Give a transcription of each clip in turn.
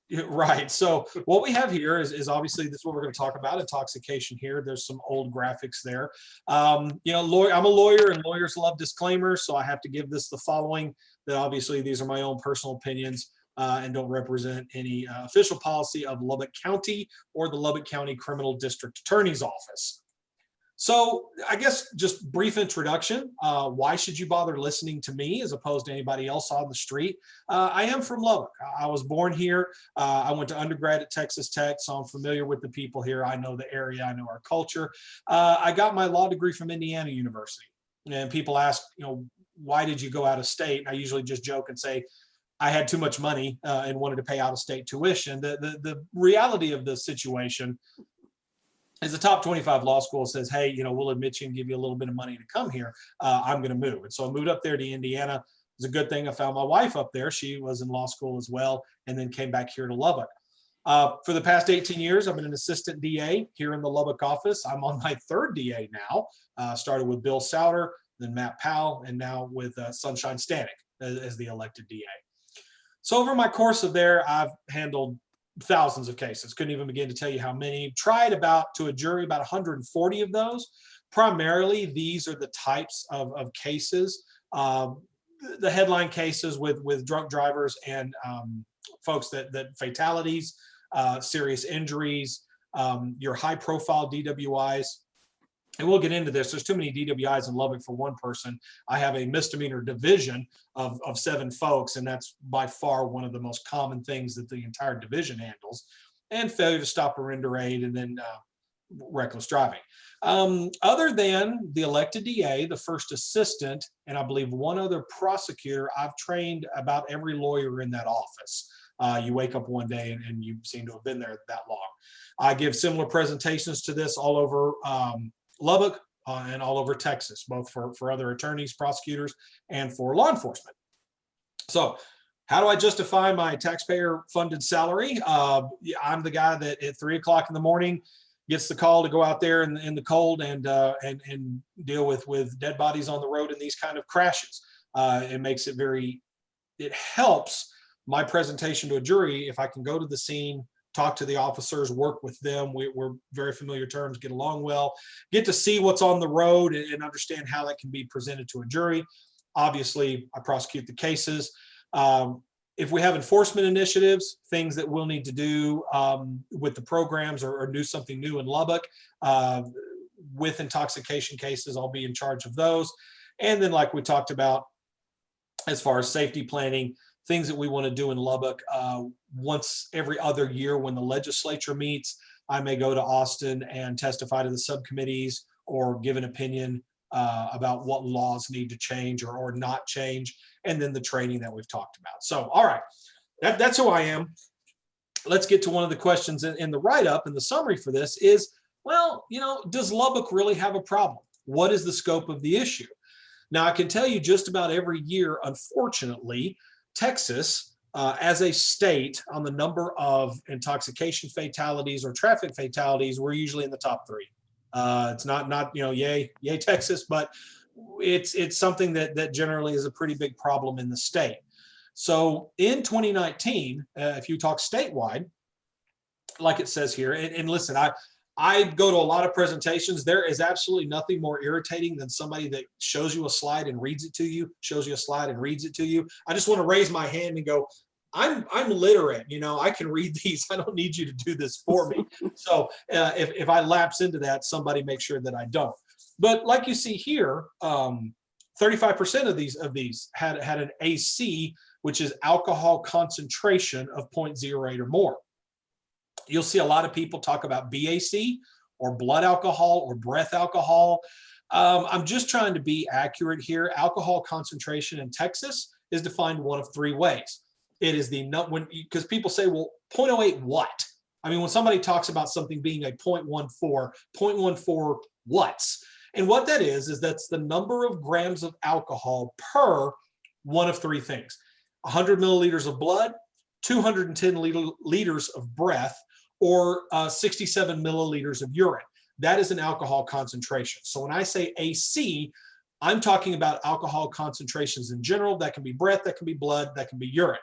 Yeah, right. So what we have here is obviously this is what we're going to talk about, intoxication here. There's some old graphics there. You know, I'm a lawyer and lawyers love disclaimers. So I have to give this the following, that obviously these are my own personal opinions and don't represent any official policy of Lubbock County or the Lubbock County Criminal District Attorney's Office. So I guess just brief introduction. Why should you bother listening to me as opposed to anybody else on the street? I am from Lubbock. I was born here. I went to undergrad at Texas Tech, so I'm familiar with the people here. I know the area. I know our culture. I got my law degree from Indiana University. And people ask, you know, why did you go out of state? And I usually just joke and say, I had too much money and wanted to pay out of state tuition. The reality of the situation is the top 25 law school says, hey, you know, we'll admit you and give you a little bit of money to come here. I'm going to move. And so I moved up there to Indiana. It was a good thing I found my wife up there. She was in law school as well, and then came back here to Lubbock. For the past 18 years, I've been an assistant DA here in the Lubbock office. I'm on my third DA now. Started with Bill Souter, then Matt Powell, and now with Sunshine Stanek as the elected DA. So over my course of there, I've handled thousands of cases. Couldn't even begin to tell you how many. Tried to a jury about 140 of those. Primarily, these are the types of cases, the headline cases with drunk drivers and folks that fatalities, serious injuries, your high profile DWIs. And we'll get into this. There's too many DWIs in Lubbock for one person. I have a misdemeanor division of 7 folks, and that's by far one of the most common things that the entire division handles. And failure to stop or render aid, and then reckless driving. Other than the elected DA, the first assistant, and I believe one other prosecutor, I've trained about every lawyer in that office. You wake up one day and you seem to have been there that long. I give similar presentations to this all over Lubbock and all over Texas, both for other attorneys, prosecutors, and for law enforcement. So how do I justify my taxpayer funded salary? I'm the guy that at 3 o'clock in the morning gets the call to go out there in the cold and deal with dead bodies on the road in these kind of crashes. It helps my presentation to a jury if I can go to the scene, talk to the officers, work with them. We're very familiar terms, get along well, get to see what's on the road and understand how that can be presented to a jury. Obviously, I prosecute the cases. If we have enforcement initiatives, things that we'll need to do with the programs or do something new in Lubbock with intoxication cases, I'll be in charge of those. And then like we talked about, as far as safety planning, things that we want to do in Lubbock once every other year when the legislature meets, I may go to Austin and testify to the subcommittees or give an opinion about what laws need to change or not change, and then the training that we've talked about. So, all right, that's who I am. Let's get to one of the questions in the write-up, and the summary for this is, well, you know, does Lubbock really have a problem? What is the scope of the issue? Now, I can tell you just about every year, unfortunately, Texas, as a state, on the number of intoxication fatalities or traffic fatalities, we're usually in the top 3. It's not you know, yay Texas, but it's something that generally is a pretty big problem in the state. So in 2019, if you talk statewide, like it says here, and listen, I go to a lot of presentations. There is absolutely nothing more irritating than somebody that shows you a slide and reads it to you, shows you a slide and reads it to you. I just want to raise my hand and go, I'm literate, you know, I can read these. I don't need you to do this for me. So if I lapse into that, somebody make sure that I don't. But like you see here, 35% of these had an AC, which is alcohol concentration of 0.08 or more. You'll see a lot of people talk about BAC or blood alcohol or breath alcohol. I'm just trying to be accurate here. Alcohol concentration in Texas is defined one of 3 ways. It is because people say, well, 0.08 what? I mean, when somebody talks about something being a 0.14 what's? And what that is that's the number of grams of alcohol per one of 3 things: 100 milliliters of blood, 210 liters of breath, or 67 milliliters of urine. That is an alcohol concentration. So when I say AC, I'm talking about alcohol concentrations in general. That can be breath, that can be blood, that can be urine.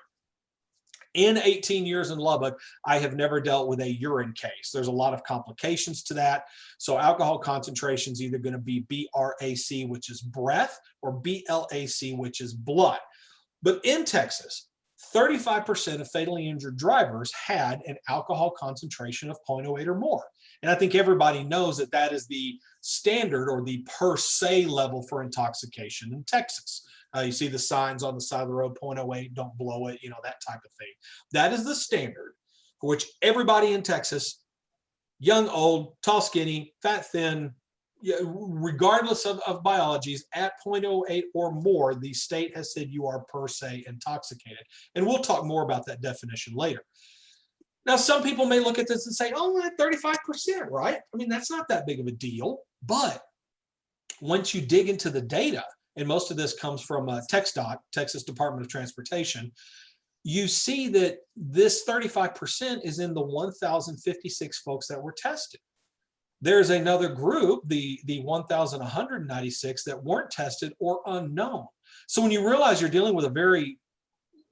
In 18 years in Lubbock, I have never dealt with a urine case. There's a lot of complications to that. So alcohol concentration is either going to be BRAC, which is breath, or BLAC, which is blood. But in Texas, 35% of fatally injured drivers had an alcohol concentration of 0.08 or more. And I think everybody knows that that is the standard or the per se level for intoxication in Texas. You see the signs on the side of the road, 0.08, don't blow it, you know, that type of thing. That is the standard for which everybody in Texas, young, old, tall, skinny, fat, thin, regardless of biologies, at 0.08 or more, the state has said you are per se intoxicated. And we'll talk more about that definition later. Now, some people may look at this and say, oh, 35%, right? I mean, that's not that big of a deal. But once you dig into the data, and most of this comes from TxDOT, Texas Department of Transportation, you see that this 35% is in the 1,056 folks that were tested. There's another group, the 1,196 that weren't tested or unknown. So when you realize you're dealing with a very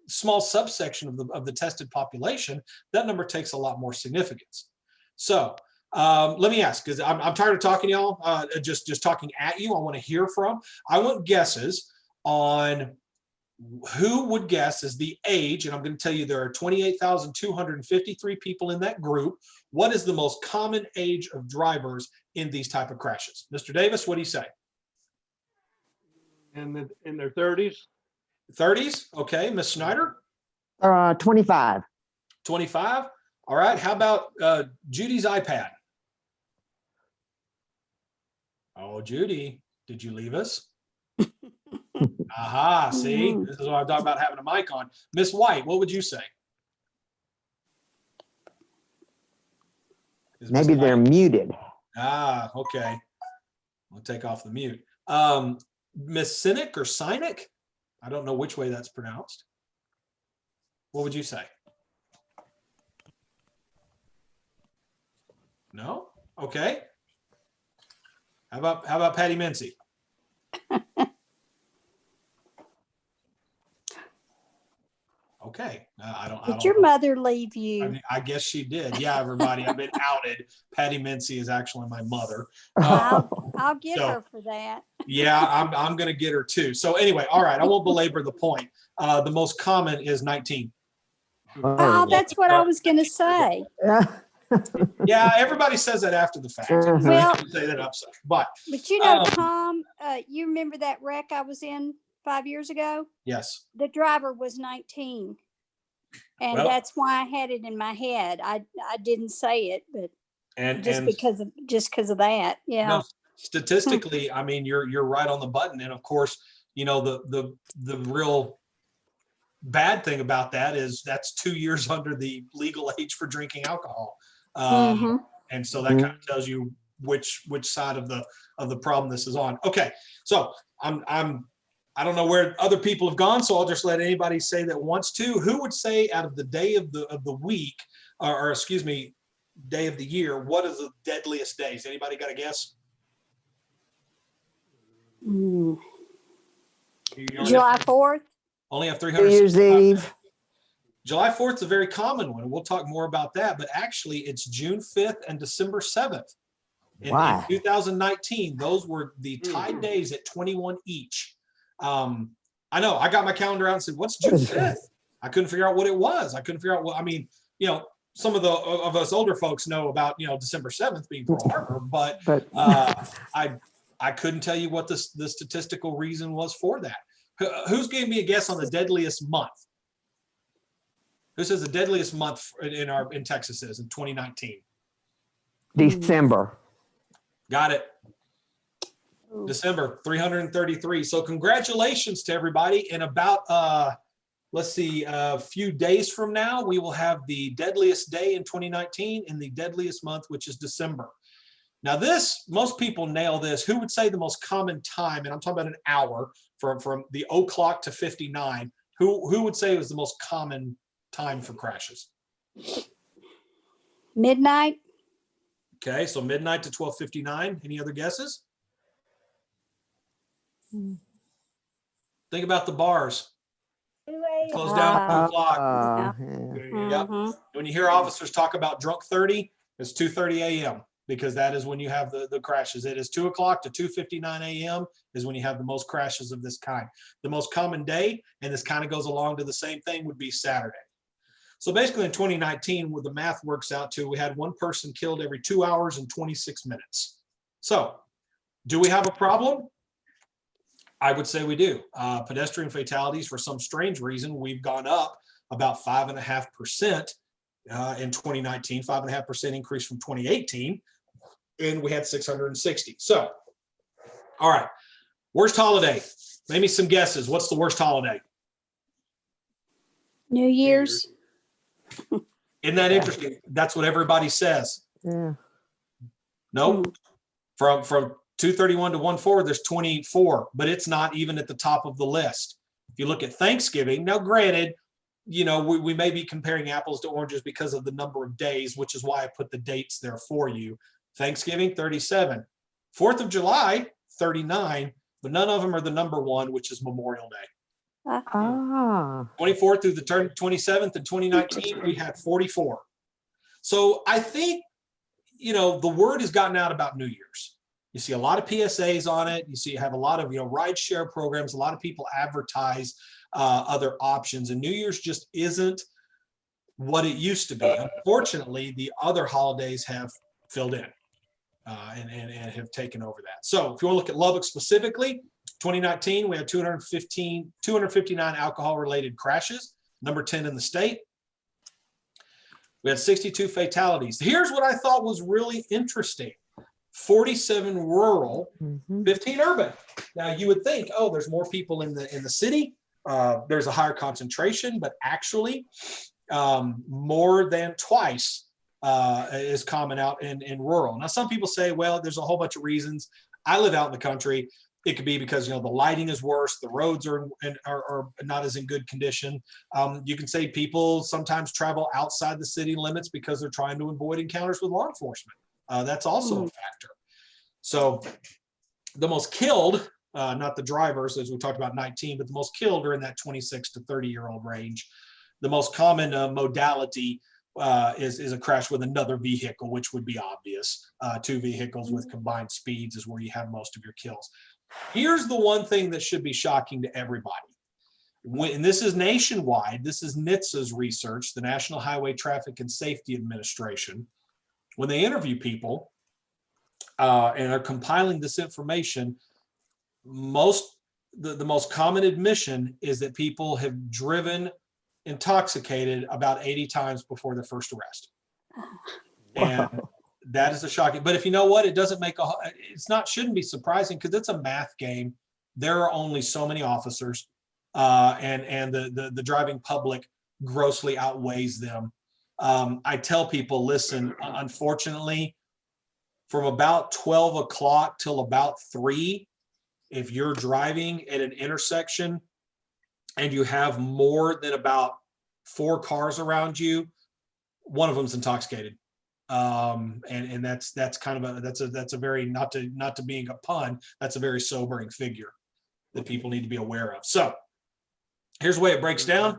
small subsection of the tested population, that number takes a lot more significance. So let me ask, because I'm tired of talking to y'all, just talking at you. I want to hear from. I want guesses on who would guess is the age, and I'm going to tell you there are 28,253 people in that group. What is the most common age of drivers in these type of crashes? Mr. Davis, what do you say? In their 30s. 30s? Okay. Ms. Schneider? 25. 25? All right. How about Judy's iPad? Oh, Judy, did you leave us? Aha, see, this is what I'm talking about having a mic on. Miss White, what would you say? Maybe they're muted. Ah, okay. I'll take off the mute. Miss Cynic or Cynic? I don't know which way that's pronounced. What would you say? No? Okay. How about Patty Mincy? Okay. Did your mother leave you? I guess she did. Yeah, everybody, I've been outed. Patty Mincy is actually my mother. I'll get her for that. Yeah, I'm going to get her too. So anyway, all right, I won't belabor the point. The most common is 19. Oh, that's what I was going to say. Yeah, everybody says that after the fact. Well, Say that upside. But you know, Tom, you remember that wreck I was in 5 years ago? yes. The driver was 19. And Well, that's why I had it in my head. I didn't say it, but because of that. Yeah. No, statistically, I mean, you're right on the button. And of course, you know, the real bad thing about that is that's 2 years under the legal age for drinking alcohol. And so that kind of tells you which side of the problem this is on. Okay. So I don't know where other people have gone, so I'll just let anybody say that wants to. Who would say out of the day of the week, or excuse me, day of the year, what is the deadliest days? Anybody got a guess? July 4th. Only have New 300. Year's Eve. July 4th is a very common one. We'll talk more about that, but actually it's June 5th and December 7th. In 2019, those were the tied days at 21 each. I know I got my calendar out and said, what's June 5th? I couldn't figure out what it was. I couldn't figure out what, I mean, you know, some of us older folks know about, you know, December 7th being Pearl Harbor, but I couldn't tell you what the statistical reason was for that. Who's gave me a guess on the deadliest month? Who says the deadliest month in Texas is in 2019? December. Got it. December, 333. So congratulations to everybody. In about, let's see, a few days from now, we will have the deadliest day in 2019 and the deadliest month, which is December. Now this, most people nail this. Who would say the most common time, and I'm talking about an hour from the o'clock to 59, who would say it was the most common time for crashes? Midnight. Okay, so midnight to 12:59. Any other guesses? Think about the bars. Close down at 2 o'clock. Yep. When you hear officers talk about drunk 30, it's 2:30 a.m. because that is when you have the crashes. It is 2 o'clock to 2:59 a.m. is when you have the most crashes of this kind. The most common day, and this kind of goes along to the same thing, would be Saturday. So basically in 2019, what the math works out to, we had one person killed every 2 hours and 26 minutes. So do we have a problem? I would say we do. Pedestrian fatalities, for some strange reason, we've gone up about 5.5% in 2019, 5.5% increase from 2018, and we had 660. So, all right, worst holiday. Maybe some guesses. What's the worst holiday? New Year's. Isn't that interesting? That's what everybody says. Yeah. Nope. From 231 to 1/4, there's 24, but it's not even at the top of the list. If you look at Thanksgiving, now granted, you know, we may be comparing apples to oranges because of the number of days, which is why I put the dates there for you. Thanksgiving, 37. 4th of July, 39, but none of them are the number one, which is Memorial Day. 24th through the 27th in 2019, we had 44. So I think, you know, the word has gotten out about New Year's. You see a lot of PSAs on it. You have a lot of, you know, ride share programs. A lot of people advertise other options, and New Year's just isn't what it used to be. Unfortunately, the other holidays have filled in and have taken over that. So if you want to look at Lubbock specifically, 2019, we had 259 alcohol-related crashes, number 10 in the state. We had 62 fatalities. Here's what I thought was really interesting. 47 rural, 15 urban. Now you would think, oh, there's more people in the city. There's a higher concentration, but actually more than twice is common out in rural. Now, some people say, well, there's a whole bunch of reasons. I live out in the country. It could be because, you know, the lighting is worse, the roads are not as in good condition. You can say people sometimes travel outside the city limits because they're trying to avoid encounters with law enforcement. That's also a factor. So the most killed, not the drivers, as we talked about 19, but the most killed are in that 26 to 30-year-old range. The most common modality is a crash with another vehicle, which would be obvious. Two vehicles with combined speeds is where you have most of your kills. Here's the one thing that should be shocking to everybody. And this is nationwide. This is NHTSA's research, the National Highway Traffic and Safety Administration. When they interview people and are compiling this information, the most common admission is that people have driven intoxicated about 80 times before their first arrest. And that is a shocking, but if you know what, it doesn't make shouldn't be surprising because it's a math game. There are only so many officers and the driving public grossly outweighs them. I tell people, listen, unfortunately, from about 12 o'clock till about 3, if you're driving at an intersection and you have more than about 4 cars around you, one of them's intoxicated. And that's kind of that's a very, not to being a pun, that's a very sobering figure that people need to be aware of. So here's the way it breaks down.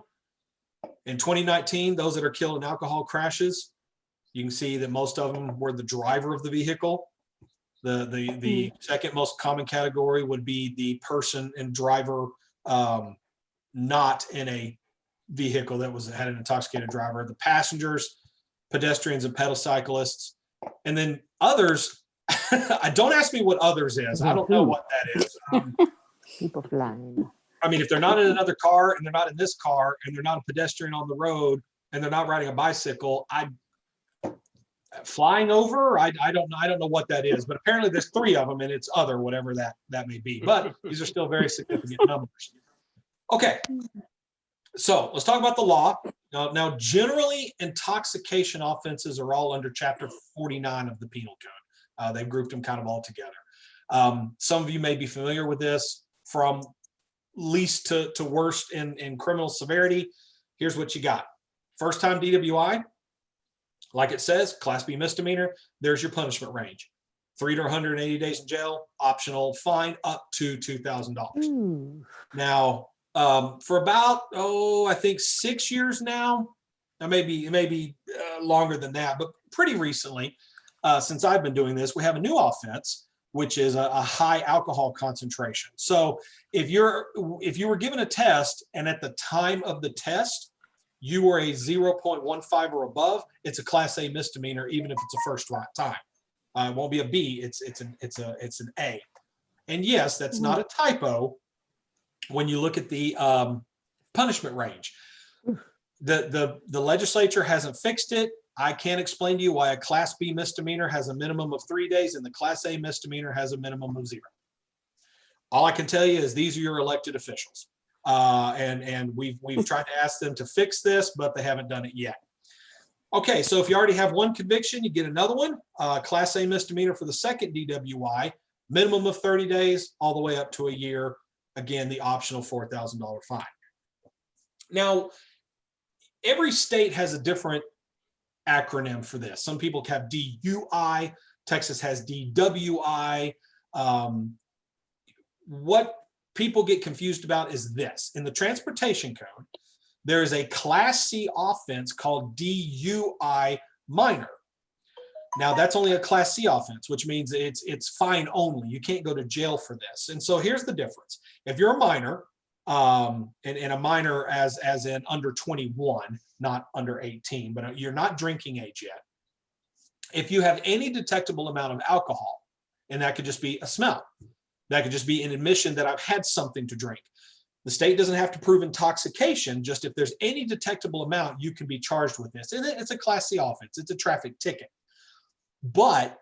In 2019, those that are killed in alcohol crashes, you can see that most of them were the driver of the vehicle. The second most common category would be the person and driver not in a vehicle that had an intoxicated driver. The passengers, pedestrians and pedal cyclists, and then others. Don't ask me what others is. I don't know what that is. People flying. I mean, if they're not in another car and they're not in this car and they're not a pedestrian on the road and they're not riding a bicycle, flying over, I don't know what that is, but apparently there's 3 of them and it's other, whatever that may be. But these are still very significant numbers. Okay, so let's talk about the law. Now, generally, intoxication offenses are all under Chapter 49 of the Penal Code. They've grouped them kind of all together. Some of you may be familiar with this from least to worst in criminal severity. Here's what you got. First time DWI, like it says, Class B misdemeanor, there's your punishment range. 3 to 180 days in jail, optional fine up to $2,000. Now, for about, I think 6 years now, Now it may be longer than that, but pretty recently, since I've been doing this, we have a new offense, which is a high alcohol concentration. So if you were given a test and at the time of the test, you were a 0.15 or above, it's a Class A misdemeanor, even if it's a first time. It won't be a B, it's an A. And yes, that's not a typo when you look at the punishment range. The legislature hasn't fixed it. I can't explain to you why a Class B misdemeanor has a minimum of 3 days and the Class A misdemeanor has a minimum of 0. All I can tell you is these are your elected officials. And we've tried to ask them to fix this, but they haven't done it yet. Okay, so if you already have one conviction, you get another one. Class A misdemeanor for the second DWI, minimum of 30 days, all the way up to a year. Again, the optional $4,000 fine. Now, every state has a different acronym for this. Some people have DUI. Texas has DWI. What people get confused about is this. In the transportation code, there is a Class C offense called DUI minor. Now that's only a Class C offense, which means it's fine only. You can't go to jail for this. And so here's the difference. If you're a minor, and a minor as in under 21, not under 18, but you're not drinking age yet. If you have any detectable amount of alcohol, and that could just be a smell, that could just be an admission that I've had something to drink. The state doesn't have to prove intoxication, just if there's any detectable amount, you can be charged with this. And it's a Class C offense, it's a traffic ticket. But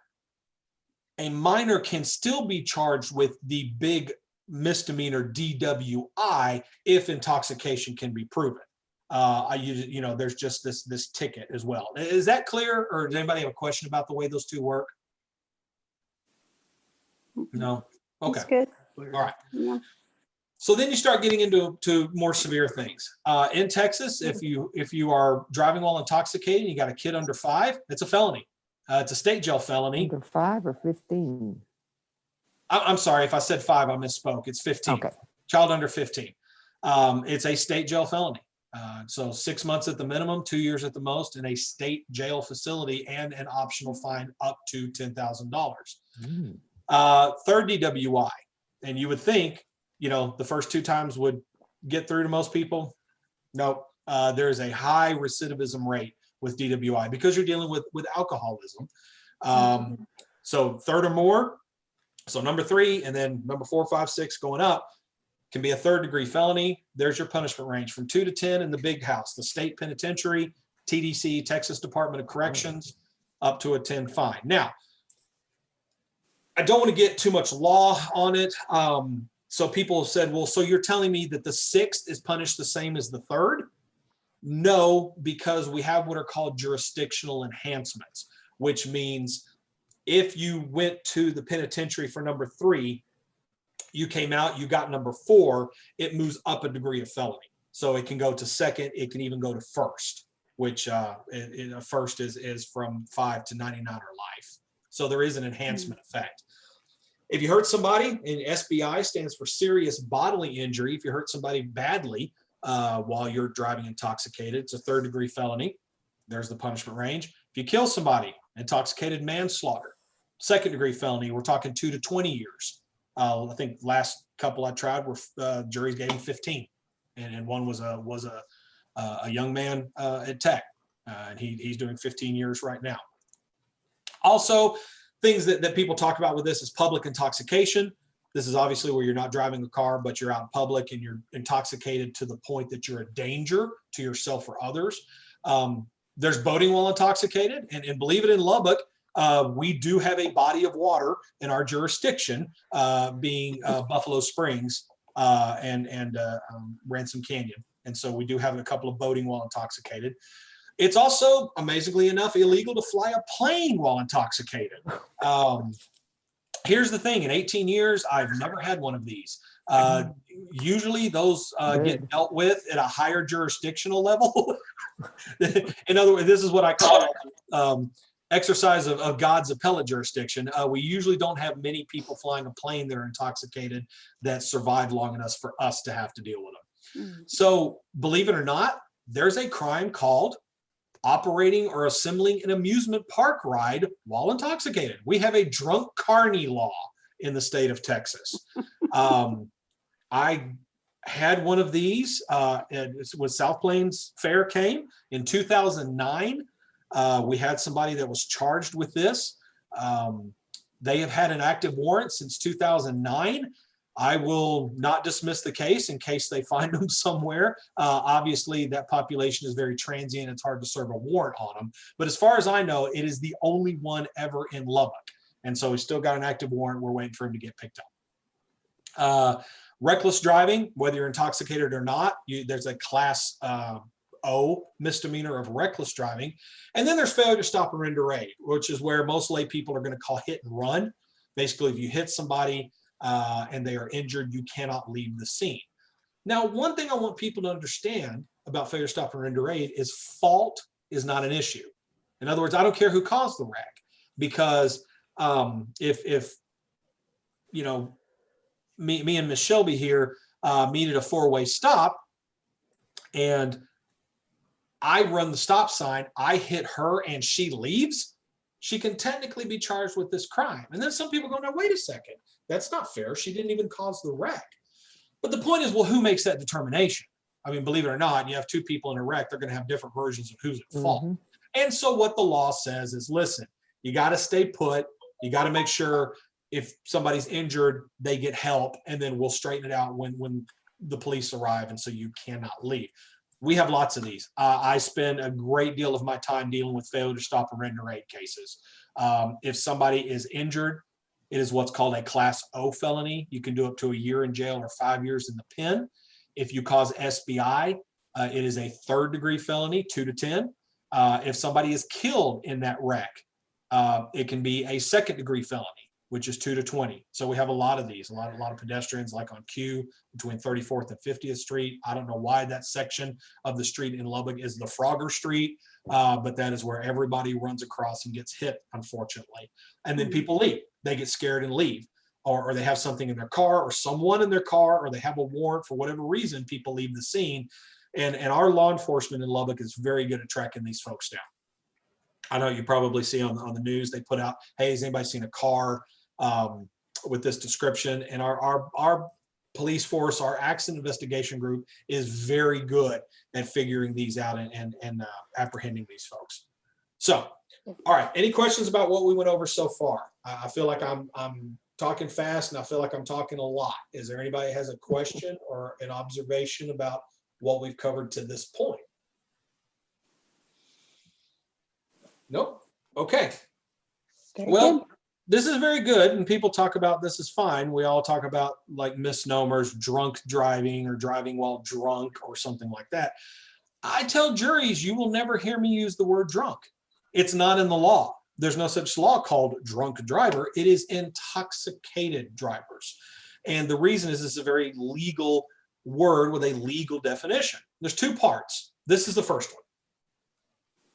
a minor can still be charged with the big misdemeanor DWI if intoxication can be proven. There's just this ticket as well. Is that clear, or does anybody have a question about the way those two work? No. Okay. That's good. All right. Yeah. So then you start getting into more severe things. In Texas, if you are driving while intoxicated, and you got a kid under 5, it's a felony. It's a state jail felony. Under 5 or 15? I'm sorry if I said 5, I misspoke. It's 15. Okay. Child under 15. It's a state jail felony. So 6 months at the minimum, 2 years at the most, in a state jail facility, and an optional fine up to $10,000. Third DWI, and you would think, the first 2 times would get through to most people. Nope. There is a high recidivism rate with DWI because you're dealing with alcoholism. So third or more. So number 3, and then number 4, 5, 6 going up can be a 3rd degree felony. There's your punishment range from 2 to 10 in the big house, the state penitentiary, TDC, Texas Department of Corrections, up to a 10 fine. Now, I don't want to get too much law on it. So people have said, well, so you're telling me that the 6th is punished the same as the 3rd? No, because we have what are called jurisdictional enhancements, which means if you went to the penitentiary for number 3, you came out, you got number 4, it moves up a degree of felony. So it can go to 2nd, it can even go to 1st, which first is from 5 to 99 or life. So there is an enhancement effect. If you hurt somebody, and SBI stands for serious bodily injury, if you hurt somebody badly while you're driving intoxicated, it's a 3rd degree felony. There's the punishment range. If you kill somebody, intoxicated manslaughter, 2nd degree felony, we're talking 2 to 20 years. I think last couple I tried were juries gave him 15, and one was a young man at Tech, and he's doing 15 years right now. Also, things that people talk about with this is public intoxication. This is obviously where you're not driving a car, but you're out in public and you're intoxicated to the point that you're a danger to yourself or others. There's boating while intoxicated, and believe it, in Lubbock, we do have a body of water in our jurisdiction, being Buffalo Springs and Ransom Canyon. And so we do have a couple of boating while intoxicated. It's also, amazingly enough, illegal to fly a plane while intoxicated. Here's the thing, in 18 years, I've never had one of these. Usually those get dealt with at a higher jurisdictional level. In other words, this is what I call exercise of God's appellate jurisdiction. We usually don't have many people flying a plane that are intoxicated that survive long enough for us to have to deal with them. So believe it or not, there's a crime called operating or assembling an amusement park ride while intoxicated. We have a drunk carny law in the state of Texas. I had one of these when South Plains Fair came in 2009. We had somebody that was charged with this. They have had an active warrant since 2009. I will not dismiss the case in case they find them somewhere. Obviously, that population is very transient. It's hard to serve a warrant on them. But as far as I know, it is the only one ever in Lubbock. And so we still got an active warrant. We're waiting for him to get picked up. Reckless driving, whether you're intoxicated or not, there's a class O misdemeanor of reckless driving. And then there's failure to stop or render aid, which is where most lay people are going to call hit and run. Basically, if you hit somebody and they are injured, you cannot leave the scene. Now, one thing I want people to understand about failure to stop or render aid is fault is not an issue. In other words, I don't care who caused the wreck, because if you know, me and Miss Shelby here needed a four-way stop, and I run the stop sign, I hit her and she leaves, she can technically be charged with this crime. And then some people go, no, wait a second, that's not fair. She didn't even cause the wreck. But the point is, well, who makes that determination? I mean, believe it or not, you have two people in a wreck, they're going to have different versions of who's at fault. And so what the law says is, listen, you got to stay put. You got to make sure if somebody's injured, they get help, and then we'll straighten it out when the police arrive, and so you cannot leave. We have lots of these. I spend a great deal of my time dealing with failure to stop and render aid cases. If somebody is injured, it is what's called a Class O felony. You can do up to a year in jail or 5 years in the pen. If you cause SBI, it is a third-degree felony, 2 to 10. If somebody is killed in that wreck, it can be a second-degree felony, which is 2 to 20. So we have a lot of these, a lot of pedestrians, like on Q between 34th and 50th Street. I don't know why that section of the street in Lubbock is the Frogger Street, but that is where everybody runs across and gets hit, unfortunately. And then people leave. They get scared and leave, or they have something in their car, or someone in their car, or they have a warrant for whatever reason. People leave the scene, and our law enforcement in Lubbock is very good at tracking these folks down. I know you probably see on the news, they put out, hey, has anybody seen a car with this description? And our police force, our accident investigation group, is very good at figuring these out and apprehending these folks. So, all right, any questions about what we went over so far? I feel like I'm talking fast, and I feel like I'm talking a lot. Is there anybody that has a question or an observation about what we've covered to this point? Nope. Okay. Well, this is very good, and people talk about this is fine. We all talk about like misnomers, drunk driving, or driving while drunk, or something like that. I tell juries, you will never hear me use the word drunk. It's not in the law. There's no such law called drunk driver. It is intoxicated drivers. And the reason is it's a very legal word with a legal definition. There's two parts. This is the first one.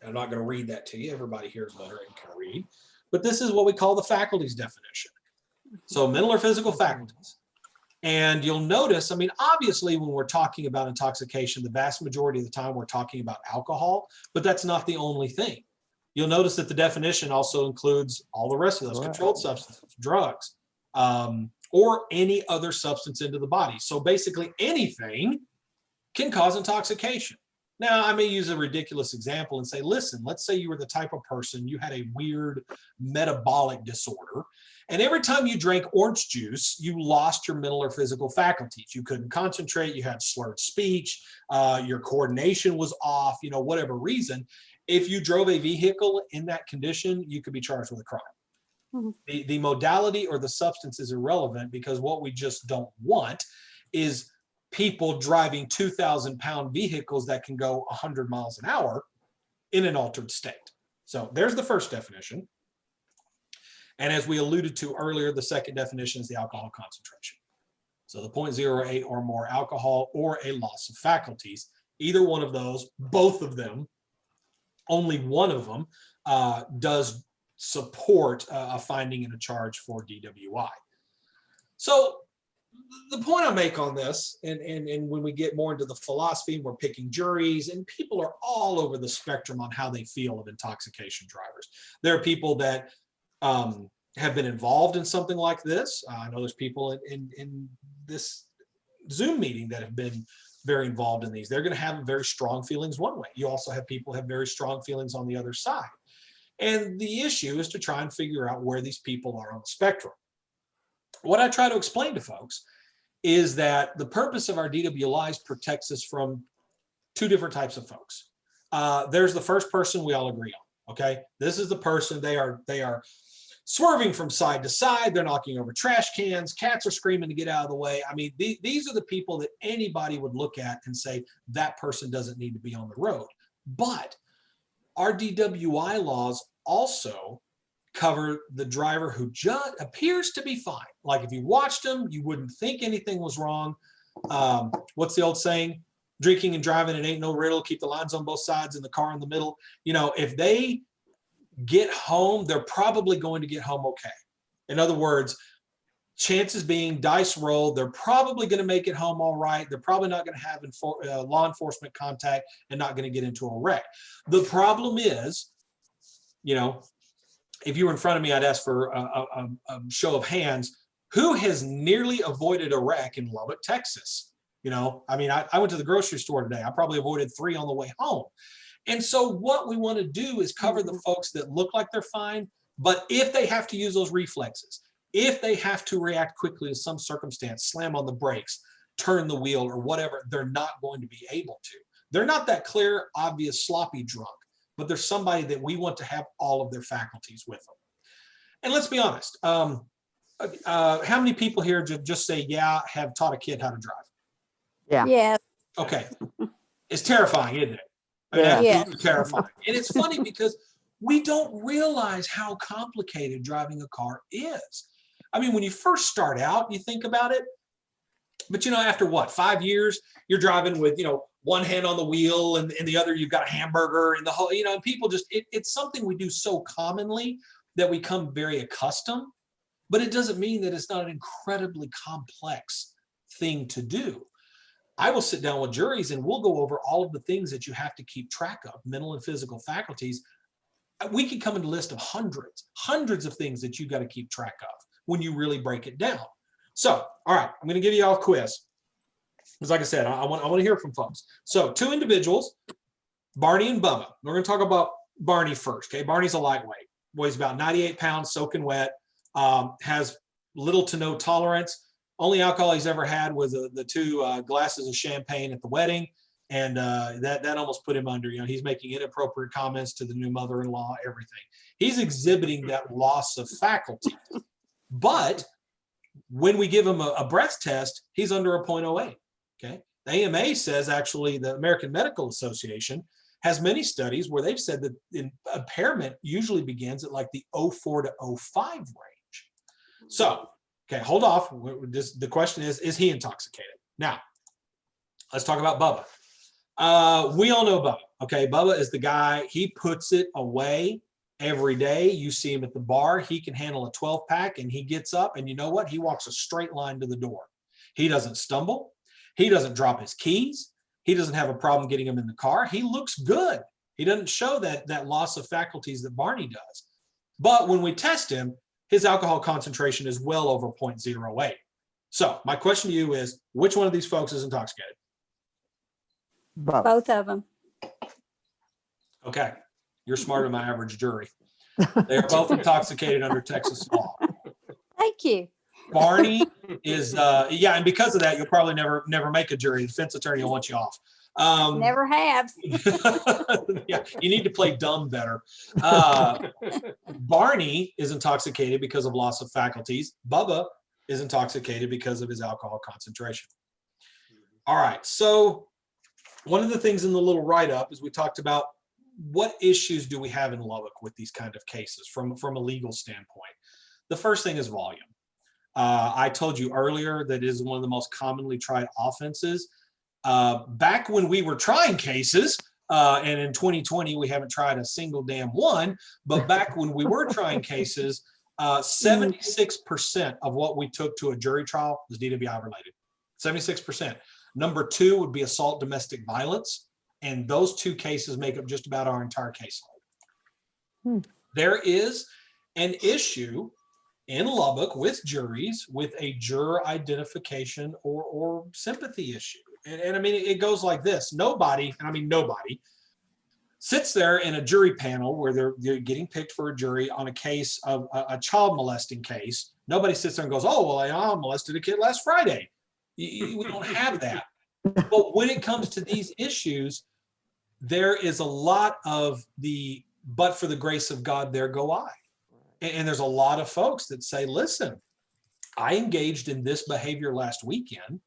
I'm not going to read that to you. Everybody here is better and can read. But this is what we call the faculties definition. So mental or physical faculties. And you'll notice, I mean, obviously, when we're talking about intoxication, the vast majority of the time we're talking about alcohol, but that's not the only thing. You'll notice that the definition also includes all the rest of those controlled substances, drugs, or any other substance into the body. So basically anything can cause intoxication. Now, I may use a ridiculous example and say, listen, let's say you were the type of person, you had a weird metabolic disorder, and every time you drank orange juice, you lost your mental or physical faculties. You couldn't concentrate, you had slurred speech, your coordination was off, you know, whatever reason. If you drove a vehicle in that condition, you could be charged with a crime. Mm-hmm. The modality or the substance is irrelevant, because what we just don't want is people driving 2,000-pound vehicles that can go 100 miles an hour in an altered state. So there's the first definition. And as we alluded to earlier, the second definition is the alcohol concentration. So the 0.08 or more alcohol, or a loss of faculties, either one of those, both of them, only one of them does support a finding and a charge for DWI. So the point I make on this, and when we get more into the philosophy, and we're picking juries, and people are all over the spectrum on how they feel of intoxication drivers. There are people that have been involved in something like this. I know there's people in this Zoom meeting that have been very involved in these. They're going to have very strong feelings one way. You also have people have very strong feelings on the other side. And the issue is to try and figure out where these people are on the spectrum. What I try to explain to folks is that the purpose of our DWIs protects us from two different types of folks. There's the first person we all agree on, okay? This is the person, they are swerving from side to side, they're knocking over trash cans, cats are screaming to get out of the way. I mean, these are the people that anybody would look at and say, that person doesn't need to be on the road. But our DWI laws also cover the driver who just appears to be fine. Like if you watched them, you wouldn't think anything was wrong. What's the old saying? Drinking and driving, it ain't no riddle. Keep the lines on both sides and the car in the middle. You know, if they get home, they're probably going to get home okay. In other words, chances being dice roll, they're probably going to make it home all right. They're probably not going to have law enforcement contact and not going to get into a wreck. The problem is, you know, if you were in front of me, I'd ask for a show of hands. Who has nearly avoided a wreck in Lubbock, Texas? You know, I mean, I went to the grocery store today. I probably avoided 3 on the way home. And so what we want to do is cover the folks that look like they're fine, but if they have to use those reflexes, if they have to react quickly to some circumstance, slam on the brakes, turn the wheel or whatever, they're not going to be able to. They're not that clear, obvious, sloppy drunk, but there's somebody that we want to have all of their faculties with them. And let's be honest, how many people here just say, yeah, have taught a kid how to drive? Yeah. Yeah. Okay. It's terrifying, isn't it? I mean, Yeah. absolutely terrifying. And it's funny because we don't realize how complicated driving a car is. I mean, when you first start out, you think about it, but you know, after what, 5 years, you're driving with, you know, one hand on the wheel and in the other, you've got a hamburger and the whole, you know, and people just, it's something we do so commonly that we become very accustomed, but it doesn't mean that it's not an incredibly complex thing to do. I will sit down with juries and we'll go over all of the things that you have to keep track of, mental and physical faculties. We could come into a list of hundreds of things that you got to keep track of when you really break it down. So, all right, I'm going to give you all a quiz. Because like I said, I want to hear from folks. So 2 individuals, Barney and Bubba. We're going to talk about Barney first. Okay, Barney's a lightweight, weighs about 98 pounds, soaking wet, has little to no tolerance. Only alcohol he's ever had was the 2 glasses of champagne at the wedding, and that almost put him under. You know, he's making inappropriate comments to the new mother-in-law, everything. He's exhibiting that loss of faculty. But when we give him a breath test, he's under a 0.08. Okay, the AMA says, actually, the American Medical Association has many studies where they've said that impairment usually begins at like the 0.04 to 0.05 range. So, okay, hold off. The question is he intoxicated? Now, let's talk about Bubba. We all know Bubba. Okay, Bubba is the guy, he puts it away every day. You see him at the bar. He can handle a 12-pack and he gets up and you know what? He walks a straight line to the door. He doesn't stumble. He doesn't drop his keys. He doesn't have a problem getting him in the car. He looks good. He doesn't show that loss of faculties that Barney does. But when we test him, his alcohol concentration is well over 0.08. So my question to you is, which one of these folks is intoxicated? Both of them. Okay, you're smarter than my average jury. They are both intoxicated under Texas law. Thank you. Barney is, yeah, and because of that, you'll probably never make a jury. The defense attorney will want you off. Never have. Yeah, you need to play dumb better. Barney is intoxicated because of loss of faculties. Bubba is intoxicated because of his alcohol concentration. All right, so one of the things in the little write-up is we talked about what issues do we have in Lubbock with these kind of cases from a legal standpoint. The first thing is volume. I told you earlier that it is one of the most commonly tried offenses. Back when we were trying cases, and in 2020 we haven't tried a single damn one, but back when we were trying cases, 76% of what we took to a jury trial was DWI related. 76%. Number 2 would be assault, domestic violence. And those 2 cases make up just about our entire caseload. There is an issue in Lubbock with juries with a juror identification or sympathy issue. And I mean, it goes like this. Nobody sits there in a jury panel where they're getting picked for a jury on a case of a child molesting case. Nobody sits there and goes, oh, well, I molested a kid last Friday. We don't have that. But when it comes to these issues, there is a lot of the, but for the grace of God, there go I. And there's a lot of folks that say, listen, I engaged in this behavior last weekend,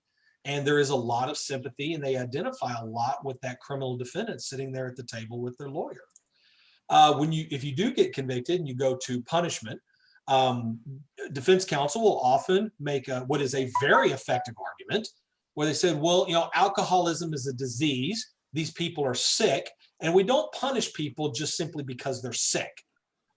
and there is a lot of sympathy, and they identify a lot with that criminal defendant sitting there at the table with their lawyer. If you do get convicted and you go to punishment, defense counsel will often make what is a very effective argument where they said, well, alcoholism is a disease. These people are sick, and we don't punish people just simply because they're sick.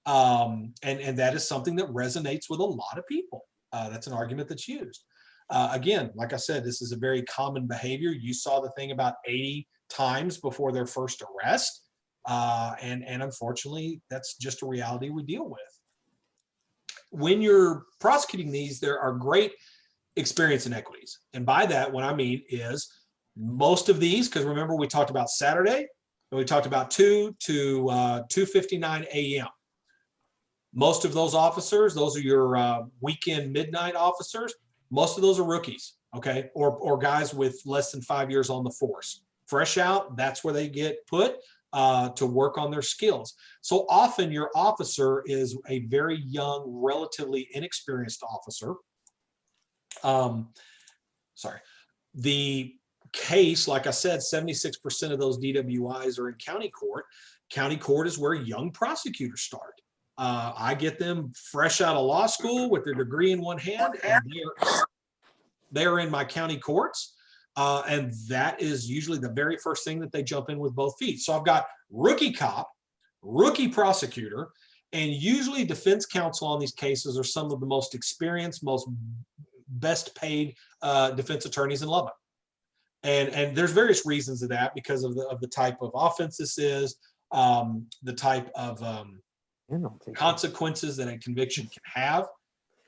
And that is something that resonates with a lot of people. That's an argument that's used. Again, like I said, this is a very common behavior. You saw the thing about 80 times before their first arrest. And unfortunately, that's just a reality we deal with. When you're prosecuting these, there are great experience inequities. And by that, what I mean is most of these, because remember we talked about Saturday, and we talked about 2 to 2:59 a.m. Most of those officers, those are your weekend midnight officers. Most of those are rookies, okay, or guys with less than 5 years on the force. Fresh out, that's where they get put to work on their skills. So often your officer is a very young, relatively inexperienced officer. The case, like I said, 76% of those DWIs are in county court. County court is where young prosecutors start. I get them fresh out of law school with their degree in one hand, and they're in my county courts. And that is usually the very first thing that they jump in with both feet. So I've got rookie cop, rookie prosecutor, and usually defense counsel on these cases are some of the most experienced, most best paid defense attorneys in Lubbock. And there's various reasons of that because of the type of offense this is, the type of consequences that a conviction can have.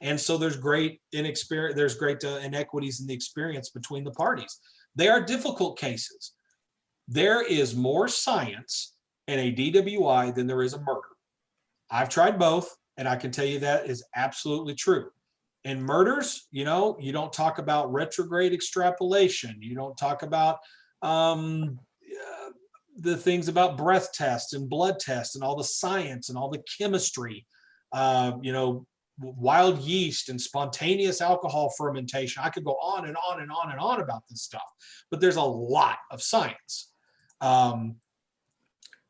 And so there's great inexperience, there's great inequities in the experience between the parties. They are difficult cases. There is more science in a DWI than there is a murder. I've tried both, and I can tell you that is absolutely true. In murders, you don't talk about retrograde extrapolation. You don't talk about the things about breath tests and blood tests and all the science and all the chemistry, wild yeast and spontaneous alcohol fermentation. I could go on and on and on and on about this stuff, but there's a lot of science.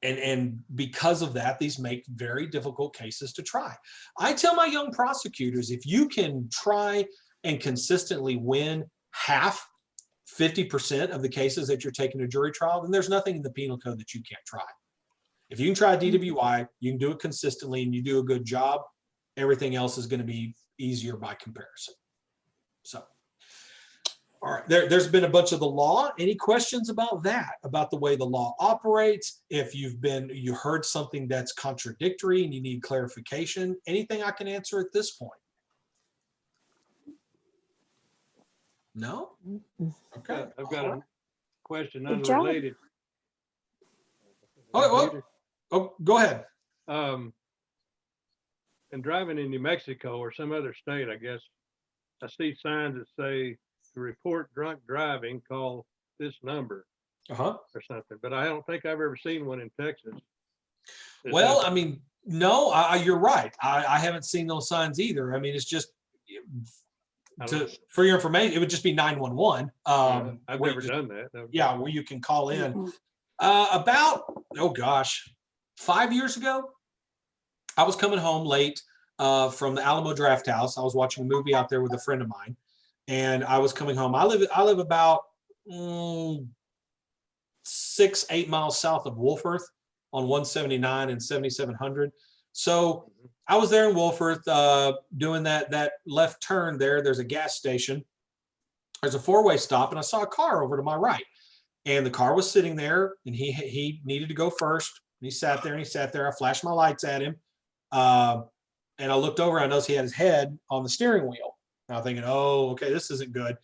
And because of that, these make very difficult cases to try. I tell my young prosecutors, if you can try and consistently win 50% of the cases that you're taking to jury trial, then there's nothing in the penal code that you can't try. If you can try a DWI, you can do it consistently and you do a good job, everything else is going to be easier by comparison. So, all right, there's been a bunch of the law. Any questions about that, about the way the law operates? If you heard something that's contradictory and you need clarification, anything I can answer at this point? No? Okay. I've got a question unrelated. Oh, go ahead. And driving in New Mexico or some other state, I guess, I see signs that say to report drunk driving, call this number or something. But I don't think I've ever seen one in Texas. Well, I mean, no, you're right. I haven't seen those signs either. I mean, it's just for your information, it would just be 911. I've never done that. Yeah, where you can call in. About, 5 years ago, I was coming home late from the Alamo Draft House. I was watching a movie out there with a friend of mine, and I was coming home. I live about 6-8 miles south of Wolfforth on 179 and 7700. So I was there in Wolford doing that left turn there. There's a gas station. There's a four-way stop, and I saw a car over to my right. And the car was sitting there, and he needed to go first. And he sat there, and he sat there. I flashed my lights at him. And I looked over, and I noticed he had his head on the steering wheel. And I'm thinking, oh, okay, this isn't good.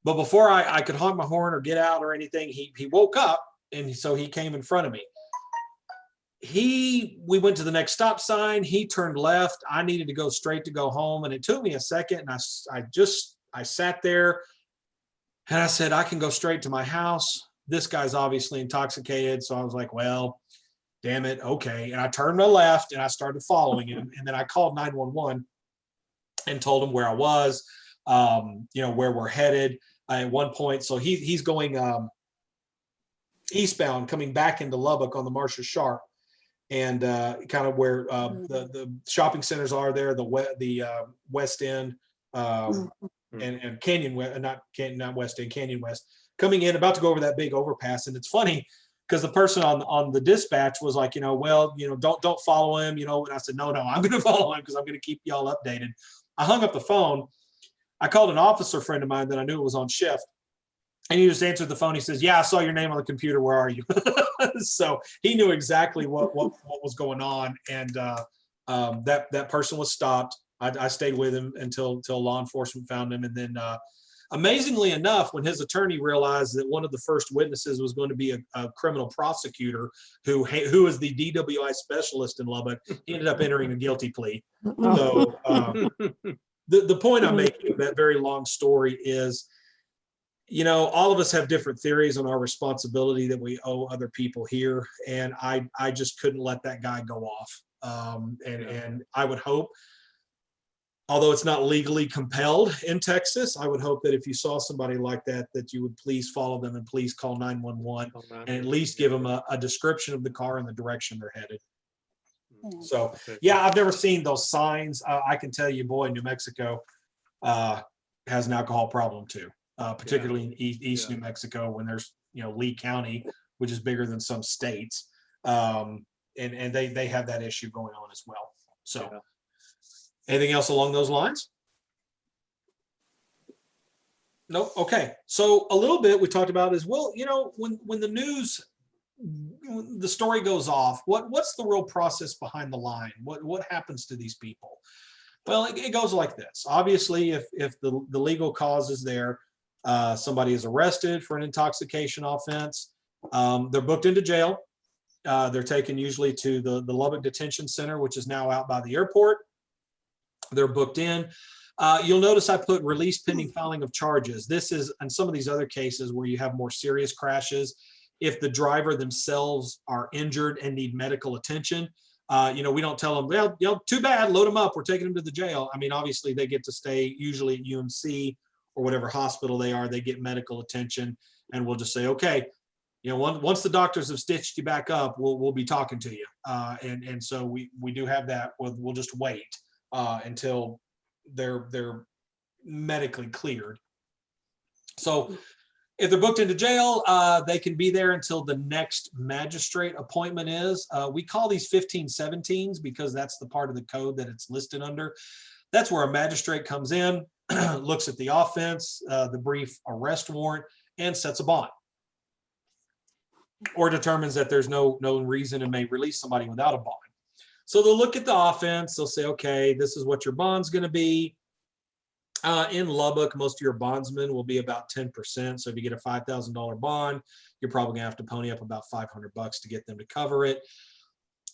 But before I could honk my horn or get out or anything, he woke up, and so he came in front of me. We went to the next stop sign. He turned left. I needed to go straight to go home, and it took me a second. And I sat there, and I said, I can go straight to my house. This guy's obviously intoxicated. So I was like, well, damn it. Okay. And I turned my left, and I started following him. And then I called 911 and told him where I was, where we're headed at one point. So he's going eastbound, coming back into Lubbock on the Marcia Sharp. And kind of where the shopping centers are there, the West End and Canyon West, not West End, Canyon West, coming in, about to go over that big overpass. And it's funny because the person on the dispatch was like, don't follow him, And I said, no, I'm going to follow him because I'm going to keep y'all updated. I hung up the phone. I called an officer friend of mine that I knew was on shift. And he just answered the phone. He says, yeah, I saw your name on the computer. Where are you? So he knew exactly what was going on. And that person was stopped. I stayed with him until law enforcement found him. And then amazingly enough, when his attorney realized that one of the first witnesses was going to be a criminal prosecutor who is the DWI specialist in Lubbock, he ended up entering a guilty plea. So the point I'm making of that very long story is, all of us have different theories on our responsibility that we owe other people here. And I just couldn't let that guy go off. And I would hope, although it's not legally compelled in Texas, I would hope that if you saw somebody like that you would please follow them and please call 911 and at least give them a description of the car and the direction they're headed. So, yeah, I've never seen those signs. I can tell you, boy, New Mexico has an alcohol problem too. Particularly in East New Mexico, when there's Lee County, which is bigger than some states, and they have that issue going on as well. So, anything else along those lines? No. Okay. So a little bit we talked about as well. When the story goes off, what's the real process behind the line? What happens to these people? Well, it goes like this. Obviously, if the legal cause is there. Somebody is arrested for an intoxication offense. They're booked into jail. They're taken usually to the Lubbock Detention Center, which is now out by the airport. They're booked in. You'll notice I put release pending filing of charges. This is in some of these other cases where you have more serious crashes. If the driver themselves are injured and need medical attention, we don't tell them, well, too bad, load them up. We're taking them to the jail. I mean, obviously they get to stay usually at UMC or whatever hospital they are, they get medical attention, and we'll just say, okay, once the doctors have stitched you back up, we'll be talking to you. And so we do have that. We'll just wait until they're medically cleared. So if they're booked into jail, they can be there until the next magistrate appointment is. We call these 1517s because that's the part of the code that it's listed under. That's where a magistrate comes in, looks at the offense, the brief arrest warrant, and sets a bond. Or determines that there's no reason and may release somebody without a bond. So they'll look at the offense, they'll say, okay, this is what your bond's gonna be. In Lubbock, most of your bondsmen will be about 10%. So if you get a $5,000 bond, you're probably gonna have to pony up about $500 to get them to cover it.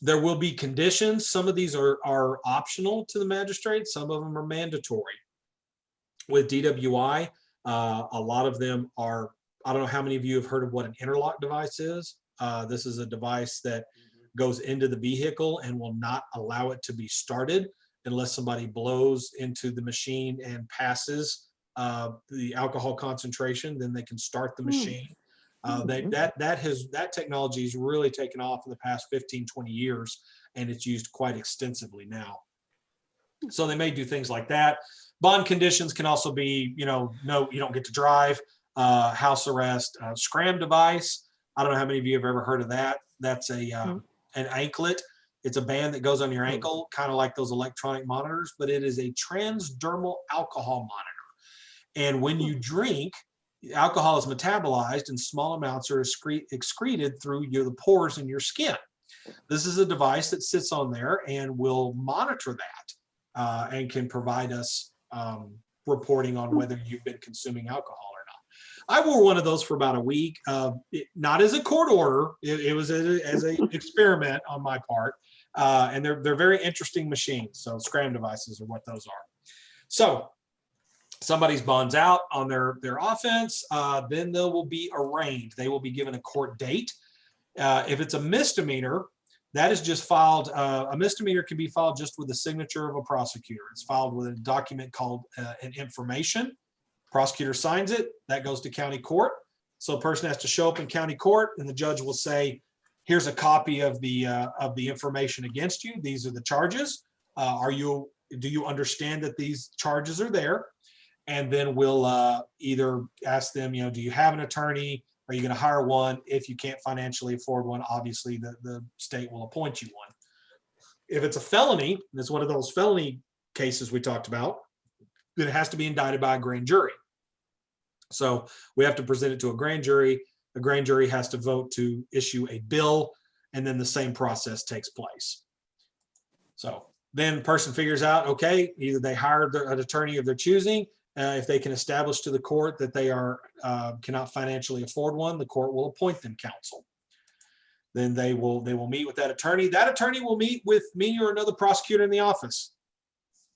There will be conditions. Some of these are optional to the magistrate. Some of them are mandatory. With DWI, a lot of them are, I don't know how many of you have heard of what an interlock device is. This is a device that goes into the vehicle and will not allow it to be started unless somebody blows into the machine and passes the alcohol concentration, then they can start the machine. That technology has really taken off in the past 15, 20 years, and it's used quite extensively now. So they may do things like that. Bond conditions can also be, no, you don't get to drive, house arrest, scram device. I don't know how many of you have ever heard of that. That's an anklet. It's a band that goes on your ankle, kind of like those electronic monitors, but it is a transdermal alcohol monitor. And when you drink, alcohol is metabolized and small amounts are excreted through the pores in your skin. This is a device that sits on there and will monitor that and can provide us reporting on whether you've been consuming alcohol or not. I wore one of those for about a week, not as a court order. It was as an experiment on my part. And they're very interesting machines. So scram devices are what those are. So somebody's bonds out on their offense, then they will be arraigned. They will be given a court date. If it's a misdemeanor, that is just filed. A misdemeanor can be filed just with the signature of a prosecutor. It's filed with a document called an information. Prosecutor signs it. That goes to county court. So a person has to show up in county court, and the judge will say, "Here's a copy of the information against you. These are the charges. Do you understand that these charges are there?" And then we'll either ask them, do you have an attorney? Are you going to hire one? If you can't financially afford one, obviously the state will appoint you one. If it's a felony, and it's one of those felony cases we talked about, then it has to be indicted by a grand jury. So we have to present it to a grand jury. The grand jury has to vote to issue a bill, and then the same process takes place. So then the person figures out, okay, either they hire an attorney of their choosing. If they can establish to the court that they cannot financially afford one, the court will appoint them counsel. Then they will meet with that attorney. That attorney will meet with me or another prosecutor in the office.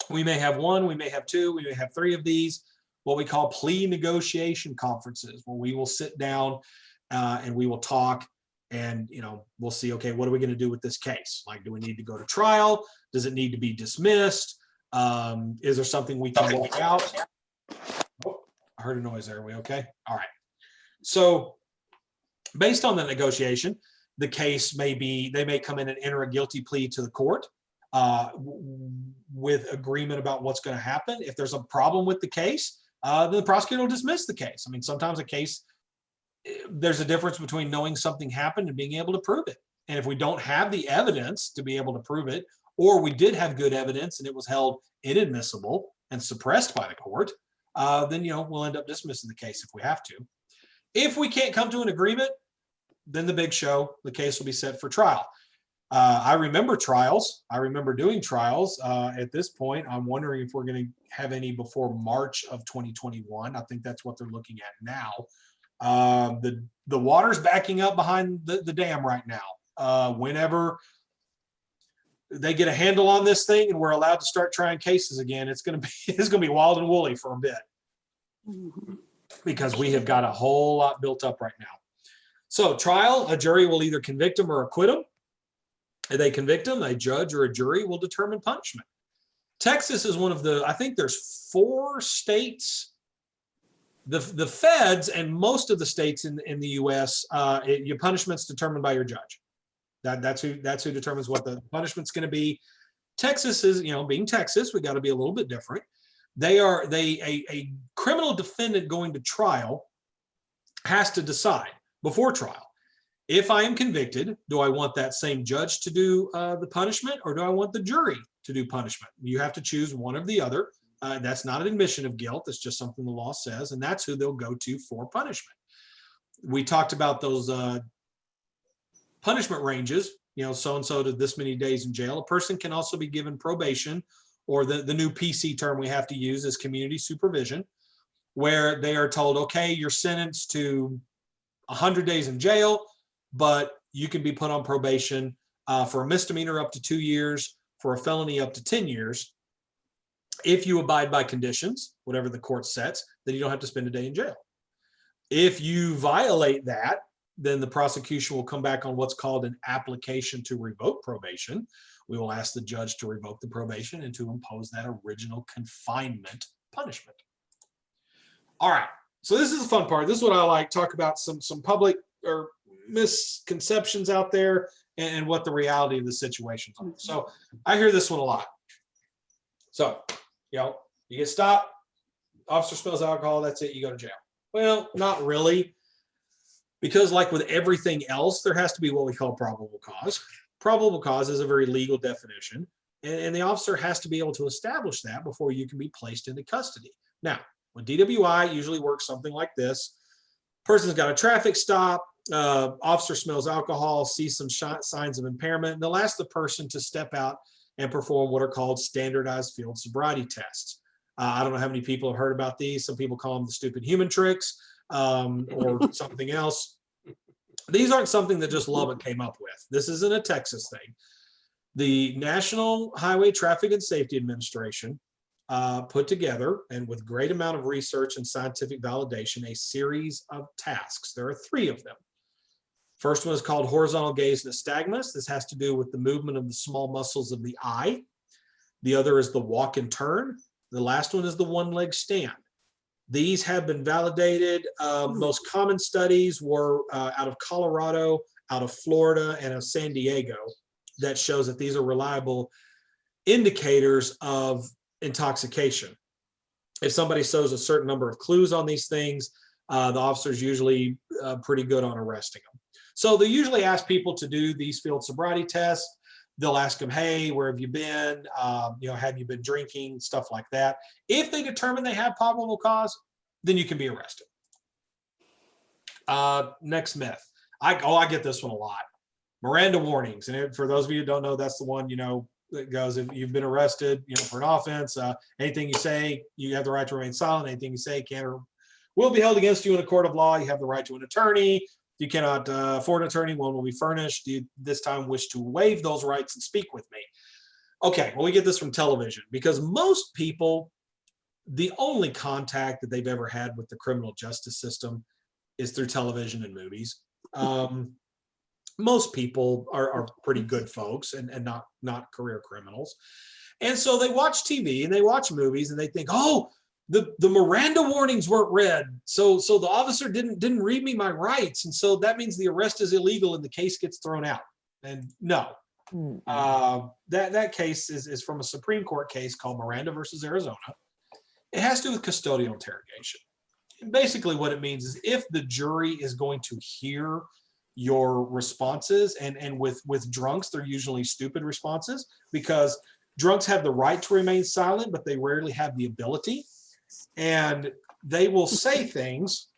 We may have one, we may have two, we may have three of these, what we call plea negotiation conferences, where we will sit down and we will talk, and we'll see, okay, what are we going to do with this case? Like, do we need to go to trial? Does it need to be dismissed? Is there something we can work out? Oh, I heard a noise there. Are we okay? All right. So based on the negotiation, the case they may come in and enter a guilty plea to the court with agreement about what's going to happen. If there's a problem with the case, then the prosecutor will dismiss the case. I mean, sometimes a case, there's a difference between knowing something happened and being able to prove it. And if we don't have the evidence to be able to prove it, or we did have good evidence and it was held inadmissible and suppressed by the court, then we'll end up dismissing the case if we have to. If we can't come to an agreement, then the big show, the case will be set for trial. I remember trials. I remember doing trials. At this point, I'm wondering if we're going to have any before March of 2021. I think that's what they're looking at now. The water's backing up behind the dam right now. Whenever they get a handle on this thing and we're allowed to start trying cases again, it's going to be wild and woolly for a bit, because we have got a whole lot built up right now. So trial, a jury will either convict them or acquit them. If they convict them, a judge or a jury will determine punishment. Texas is one of I think there's 4 states, the feds and most of the states in the US, your punishment's determined by your judge. That's who determines what the punishment's going to be. Texas is, being Texas, we got to be a little bit different. A criminal defendant going to trial has to decide before trial, if I am convicted, do I want that same judge to do the punishment, or do I want the jury to do punishment? You have to choose one or the other. That's not an admission of guilt. It's just something the law says, and that's who they'll go to for punishment. We talked about those punishment ranges, so-and-so to this many days in jail. A person can also be given probation, or the new PC term we have to use is community supervision, where they are told, okay, you're sentenced to 100 days in jail, but you can be put on probation for a misdemeanor up to 2 years, for a felony up to 10 years. If you abide by conditions, whatever the court sets, then you don't have to spend a day in jail. If you violate that, then the prosecution will come back on what's called an application to revoke probation. We will ask the judge to revoke the probation and to impose that original confinement punishment. All right, so this is the fun part. This is what I like, talk about some public or misconceptions out there and what the reality of the situations are. So I hear this one a lot. So, you get stopped, officer smells alcohol, that's it, you go to jail. Well, not really, because like with everything else, there has to be what we call probable cause. Probable cause is a very legal definition, and the officer has to be able to establish that before you can be placed into custody. Now, with DWI, it usually works something like this. Person's got a traffic stop, officer smells alcohol, sees some signs of impairment, and they'll ask the person to step out and perform what are called standardized field sobriety tests. I don't know how many people have heard about these. Some people call them the stupid human tricks or something else. These aren't something that just Lubbock came up with. This isn't a Texas thing. The National Highway Traffic and Safety Administration put together, and with great amount of research and scientific validation, a series of tasks. There are 3 of them. First one is called horizontal gaze nystagmus. This has to do with the movement of the small muscles of the eye. The other is the walk and turn. The last one is the one-leg stand. These have been validated. Most common studies were out of Colorado, out of Florida, and of San Diego that shows that these are reliable indicators of intoxication. If somebody shows a certain number of clues on these things, the officer's usually pretty good on arresting them. So they usually ask people to do these field sobriety tests. They'll ask them, hey, where have you been? Have you been drinking? Stuff like that. If they determine they have probable cause, then you can be arrested. Next myth. I get this one a lot. Miranda warnings. And for those of you who don't know, that's the one, that goes, if you've been arrested, for an offense, anything you say, you have the right to remain silent. Anything you say can or will be held against you in a court of law. You have the right to an attorney. You cannot afford an attorney, one will be furnished. You this time wish to waive those rights and speak with me. Okay, well, we get this from television because most people, the only contact that they've ever had with the criminal justice system is through television and movies. Most people are pretty good folks and not career criminals. And so they watch TV and they watch movies and they think, oh, the Miranda warnings weren't read. So the officer didn't read me my rights. And so that means the arrest is illegal and the case gets thrown out. And no, that case is from a Supreme Court case called Miranda versus Arizona. It has to do with custodial interrogation. And basically what it means is if the jury is going to hear your responses, and with drunks, they're usually stupid responses because drunks have the right to remain silent, but they rarely have the ability. And they will say things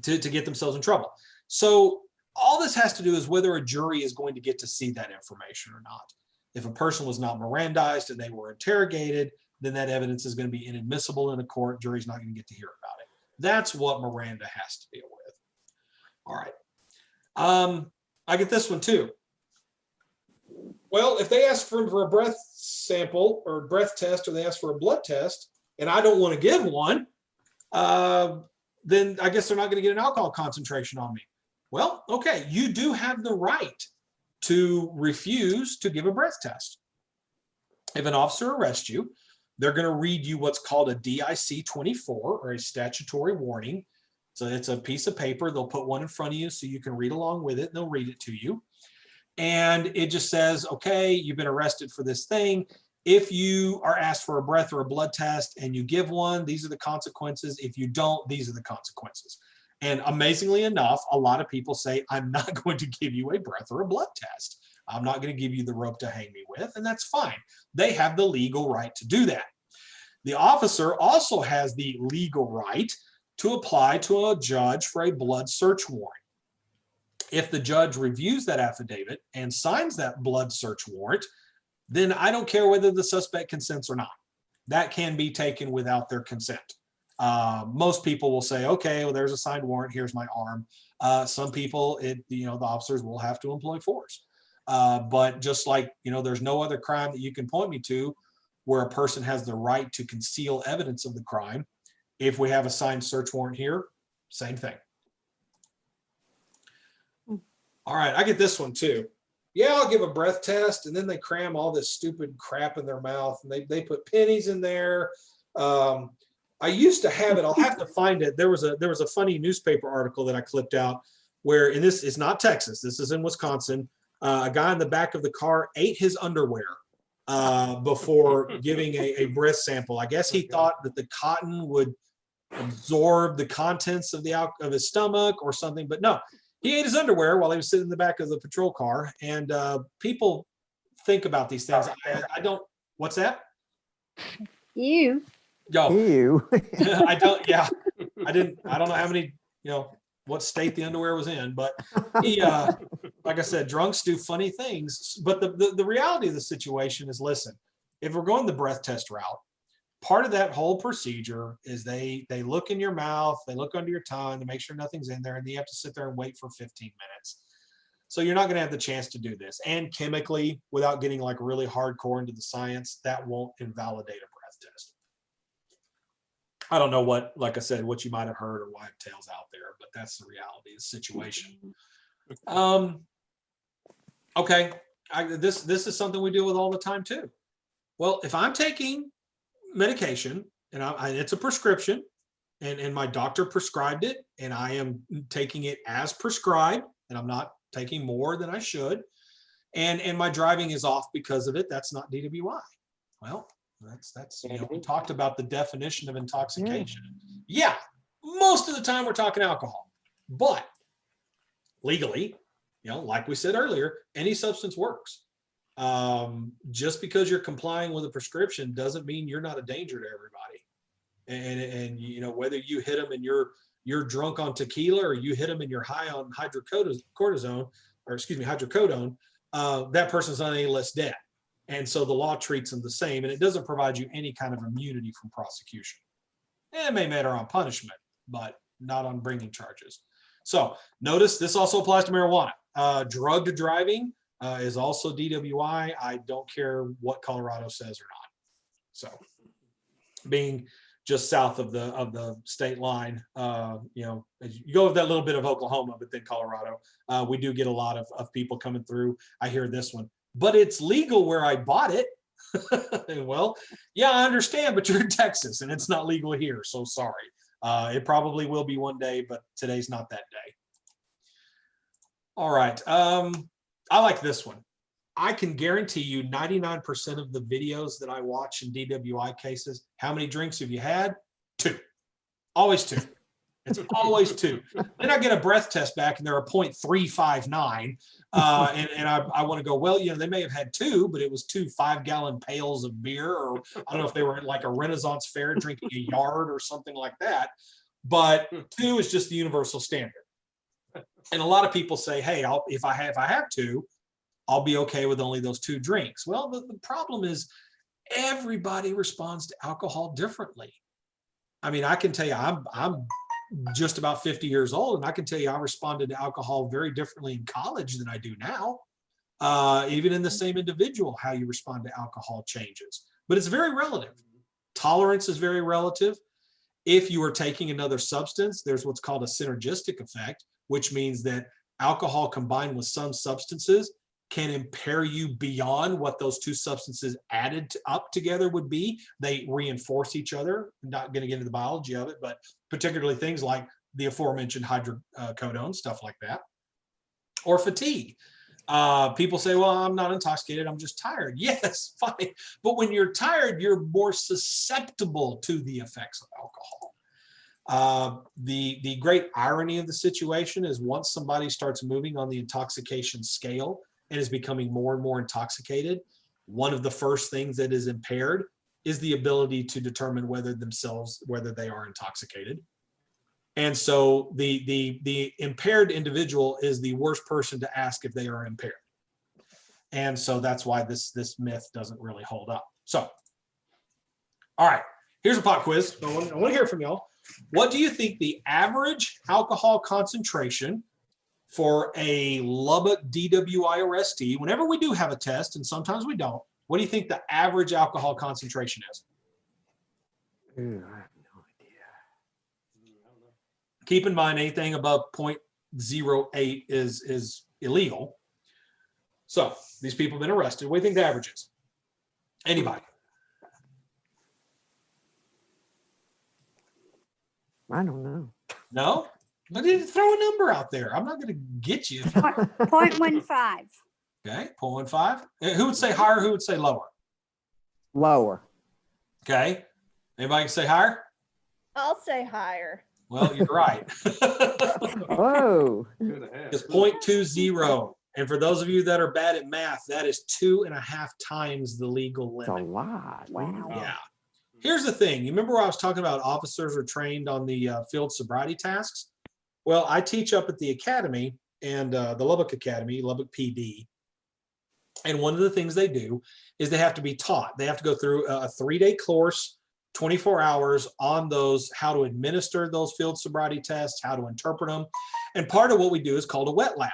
to get themselves in trouble. So all this has to do is whether a jury is going to get to see that information or not. If a person was not Mirandized and they were interrogated, then that evidence is going to be inadmissible in a court. Jury's not going to get to hear about it. That's what Miranda has to deal with. All right. I get this one too. Well, if they ask for a breath sample or breath test, or they ask for a blood test, and I don't want to give one, then I guess they're not going to get an alcohol concentration on me. Well, okay, you do have the right to refuse to give a breath test. If an officer arrests you, they're going to read you what's called a DIC-24 or a statutory warning. So it's a piece of paper. They'll put one in front of you so you can read along with it. And they'll read it to you. And it just says, okay, you've been arrested for this thing. If you are asked for a breath or a blood test and you give one, these are the consequences. If you don't, these are the consequences. And amazingly enough, a lot of people say, I'm not going to give you a breath or a blood test. I'm not going to give you the rope to hang me with, and that's fine. They have the legal right to do that. The officer also has the legal right to apply to a judge for a blood search warrant. If the judge reviews that affidavit and signs that blood search warrant, then I don't care whether the suspect consents or not. That can be taken without their consent. Most people will say, okay, well, there's a signed warrant. Here's my arm. Some people, the officers will have to employ force. But just like, there's no other crime that you can point me to where a person has the right to conceal evidence of the crime. If we have a signed search warrant here, same thing. All right, I get this one too. Yeah, I'll give a breath test, and then they cram all this stupid crap in their mouth, and they put pennies in there. I used to have it. I'll have to find it. There was a funny newspaper article that I clipped out where, and this is not Texas. This is in Wisconsin. A guy in the back of the car ate his underwear before giving a breath sample. I guess he thought that the cotton would absorb the contents of his stomach or something, but no. He ate his underwear while he was sitting in the back of the patrol car. And people think about these things. I don't, what's that? You. Yo, Ew. I don't, yeah, I don't know how many, what state the underwear was in, but he, like I said, drunks do funny things. But the reality of the situation is, listen, if we're going the breath test route, part of that whole procedure is they look in your mouth, they look under your tongue to make sure nothing's in there, and you have to sit there and wait for 15 minutes. So you're not going to have the chance to do this. And chemically, without getting like really hardcore into the science, that won't invalidate a breath test. I don't know what, like I said, what you might have heard or why it tails out there, but that's the reality of the situation. Okay, this is something we deal with all the time too. Well, if I'm taking medication and it's a prescription and my doctor prescribed it and I am taking it as prescribed and I'm not taking more than I should, and my driving is off because of it, that's not DWI. Well, that's we talked about the definition of intoxication. Yeah, most of the time we're talking alcohol, but legally, like we said earlier, any substance works. Just because you're complying with a prescription doesn't mean you're not a danger to everybody. And whether you hit them and you're drunk on tequila or you hit them and you're high on hydrocodone, that person's on any less dead. And so the law treats them the same, and it doesn't provide you any kind of immunity from prosecution. It may matter on punishment, but not on bringing charges. So notice this also applies to marijuana. Drugged driving is also DWI. I don't care what Colorado says or not. So being just south of the state line, you go with that little bit of Oklahoma, but then Colorado, we do get a lot of people coming through. I hear this one, but it's legal where I bought it. Well, yeah, I understand, but you're in Texas and it's not legal here. So sorry. It probably will be one day, but today's not that day. All right. I like this one. I can guarantee you 99% of the videos that I watch in DWI cases, how many drinks have you had? 2. Always 2. It's always 2. Then I get a breath test back and they're a 0.359. And I want to go, well, they may have had 2, but it was 2 5-gallon pails of beer, or I don't know if they were at like a Renaissance fair drinking a yard or something like that. But 2 is just the universal standard. And a lot of people say, hey, if I have 2, I'll be okay with only those 2 drinks. Well, the problem is everybody responds to alcohol differently. I mean, I can tell you, I'm just about 50 years old, and I can tell you I responded to alcohol very differently in college than I do now. Even in the same individual, how you respond to alcohol changes. But it's very relative. Tolerance is very relative. If you are taking another substance, there's what's called a synergistic effect, which means that alcohol combined with some substances can impair you beyond what those 2 substances added up together would be. They reinforce each other. I'm not going to get into the biology of it, but particularly things like the aforementioned hydrocodone, stuff like that, or fatigue. People say, well, I'm not intoxicated, I'm just tired. Yes, fine. But when you're tired, you're more susceptible to the effects of alcohol. The great irony of the situation is once somebody starts moving on the intoxication scale and is becoming more and more intoxicated, one of the first things that is impaired is the ability to determine whether they are intoxicated. And so the impaired individual is the worst person to ask if they are impaired. And so that's why this myth doesn't really hold up. So, all right, here's a pop quiz. I want to hear from y'all. What do you think the average alcohol concentration for a Lubbock DWI arrestee, whenever we do have a test, and sometimes we don't, what do you think the average alcohol concentration is? Ew, I have no idea. Keep in mind, anything above 0.08 is illegal. So these people have been arrested. What do you think the average is? Anybody? I don't know. No? But throw a number out there. I'm not going to get you. 0.15. Okay, 0.15. Who would say higher? Who would say lower? Lower. Okay. Anybody can say higher? I'll say higher. Well, you're right. Whoa. It's 0.20. And for those of you that are bad at math, that is 2.5 times the legal It's a limit. lot. Wow. Yeah. Here's the thing. You remember where I was talking about officers are trained on the field sobriety tasks? Well, I teach up at the academy and the Lubbock Academy, Lubbock PD. And one of the things they do is they have to be taught. They have to go through a 3-day course, 24 hours on those, how to administer those field sobriety tests, how to interpret them. And part of what we do is called a wet lab,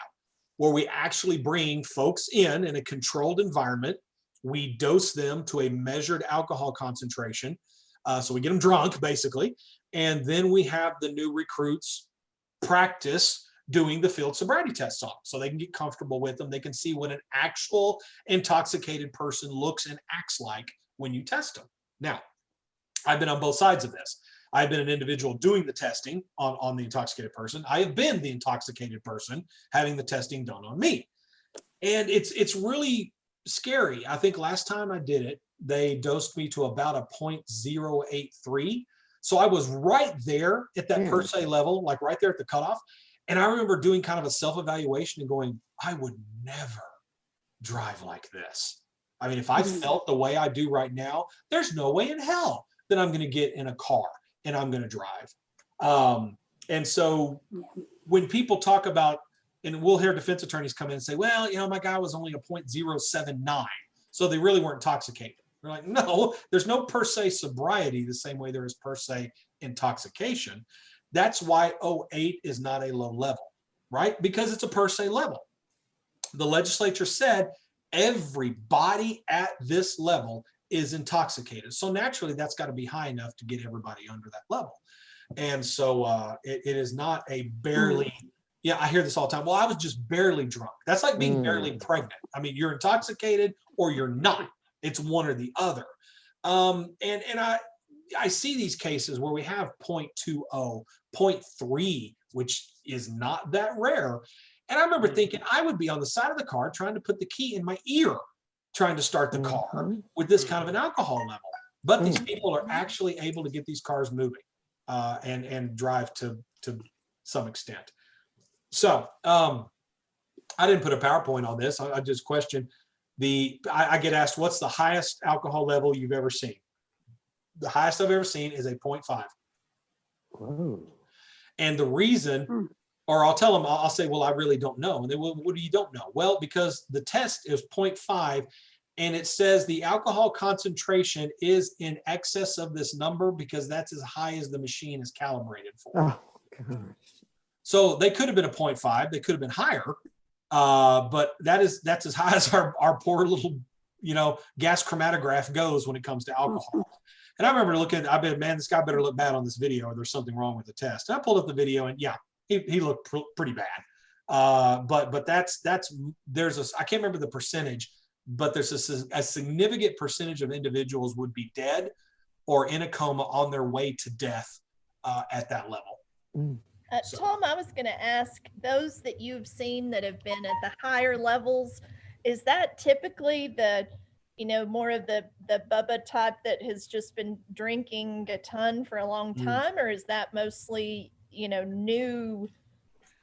where we actually bring folks in a controlled environment. We dose them to a measured alcohol concentration. So we get them drunk, basically. And then we have the new recruits practice doing the field sobriety tests on them, so they can get comfortable with them. They can see what an actual intoxicated person looks and acts like when you test them. Now, I've been on both sides of this. I've been an individual doing the testing on the intoxicated person. I have been the intoxicated person having the testing done on me. And it's really scary. I think last time I did it, they dosed me to about a 0.083. So I was right there at that per se level, like right there at the cutoff. And I remember doing kind of a self-evaluation and going, I would never drive like this. I mean, if I felt the way I do right now, there's no way in hell that I'm going to get in a car and I'm going to drive. And so when people talk about, and we'll hear defense attorneys come in and say, well, you know, my guy was only a 0.079. So they really weren't intoxicated. We're like, no, there's no per se sobriety the same way there is per se intoxication. That's why 08 is not a low level, right? Because it's a per se level. The legislature said everybody at this level is intoxicated. So naturally, that's got to be high enough to get everybody under that level. And so it is not a barely, yeah, I hear this all the time. Well, I was just barely drunk. That's like being barely pregnant. I mean, you're intoxicated or you're not. It's one or the other. And I see these cases where we have 0.20, 0.3, which is not that rare. And I remember thinking I would be on the side of the car trying to put the key in my ear, trying to start the car with this kind of an alcohol level. But these people are actually able to get these cars moving and drive to some extent. So I didn't put a PowerPoint on this. I just questioned I get asked, what's the highest alcohol level you've ever seen? The highest I've ever seen is a 0.5. Whoa. And the reason, or I'll tell them, I'll say, well, I really don't know. And they will, what do you don't know? Well, because the test is 0.5 and it says the alcohol concentration is in excess of this number because that's as high as the machine is calibrated for. Oh, gosh. So they could have been a 0.5, they could have been higher, but that's as high as our poor little, gas chromatograph goes when it comes to alcohol. And I remember looking, I've been, man, this guy better look bad on this video or there's something wrong with the test. And I pulled up the video and yeah, he looked pretty bad. But there's I can't remember the percentage, but there's a significant percentage of individuals would be dead or in a coma on their way to death at that level. Tom, I was going to ask, those that you've seen that have been at the higher levels, is that typically the, more of the Bubba type that has just been drinking a ton for a long time, or is that mostly, new